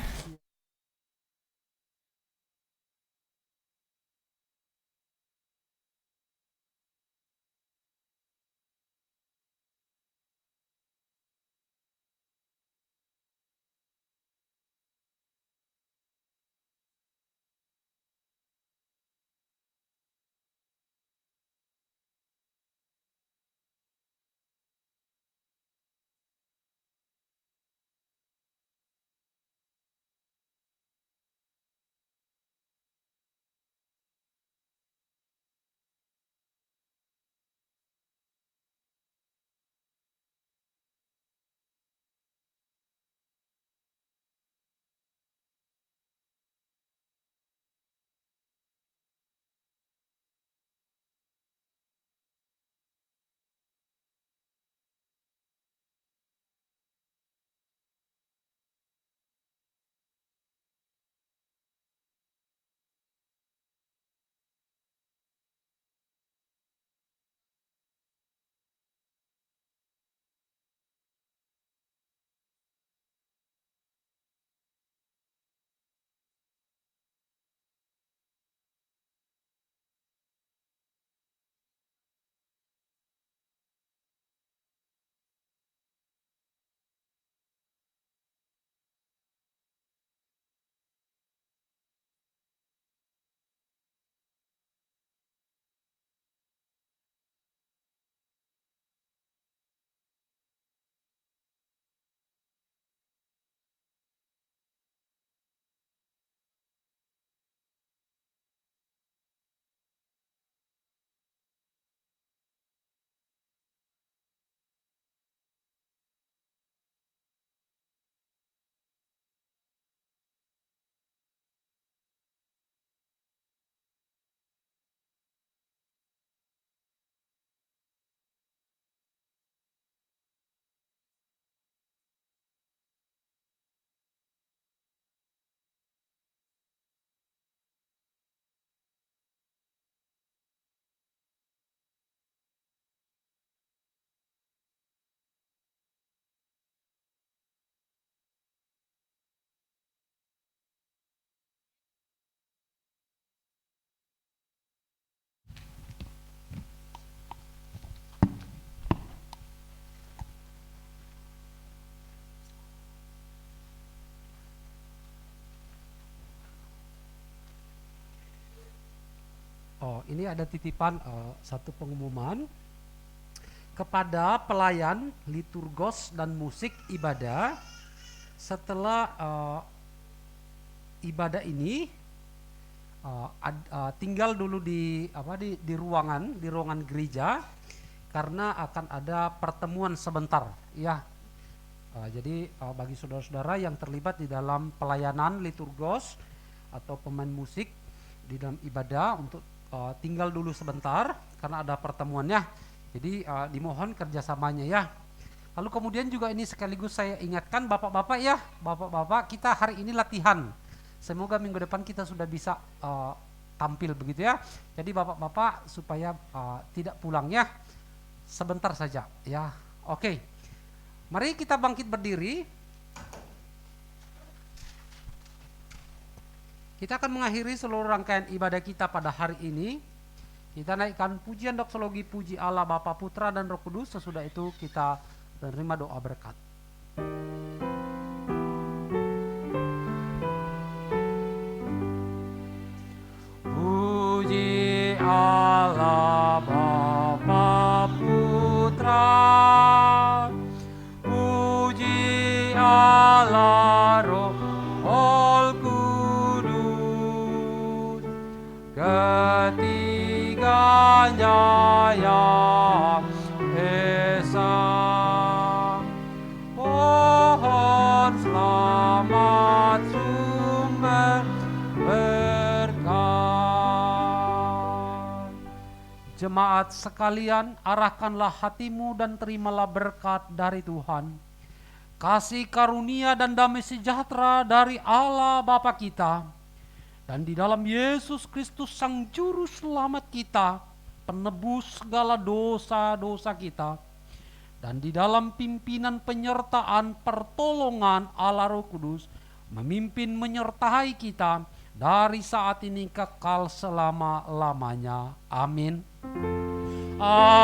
ini ada titipan satu pengumuman kepada pelayan liturgos dan musik ibadah. Setelah ibadah ini tinggal dulu di ruangan gereja karena akan ada pertemuan sebentar ya. Jadi bagi saudara-saudara yang terlibat di dalam pelayanan liturgos atau pemain musik di dalam ibadah untuk tinggal dulu sebentar karena ada pertemuannya. Jadi dimohon kerjasamanya ya. Lalu kemudian juga ini sekaligus saya ingatkan bapak-bapak ya, bapak-bapak kita hari ini latihan. Semoga minggu depan kita sudah bisa tampil begitu ya. Jadi bapak-bapak supaya tidak pulang ya, sebentar saja ya. Oke, mari kita bangkit berdiri. Kita akan mengakhiri seluruh rangkaian ibadah kita pada hari ini. Kita naikkan pujian doksologi puji Allah Bapa, Putra dan Roh Kudus. Sesudah itu kita menerima doa berkat. Puji Allah Bapa, Putra, puji Allah Roh Kudus, ketiganya yang esa. Pohon selamat sumber berkat. Jemaat sekalian, arahkanlah hatimu dan terimalah berkat dari Tuhan. Kasih karunia dan damai sejahtera dari Allah Bapa kita dan di dalam Yesus Kristus Sang Juru Selamat kita, penebus segala dosa-dosa kita, dan di dalam pimpinan penyertaan pertolongan Allah Roh Kudus memimpin menyertai kita dari saat ini kekal selama-lamanya. Amin. Amin.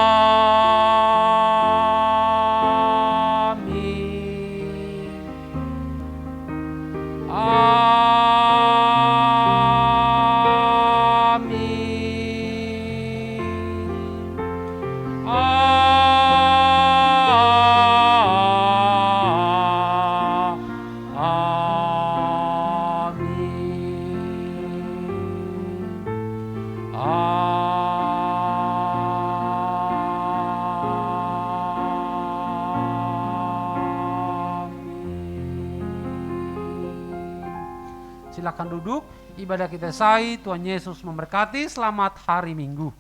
Silakan duduk, ibadah kita selesai. Tuhan Yesus memberkati. Selamat hari Minggu.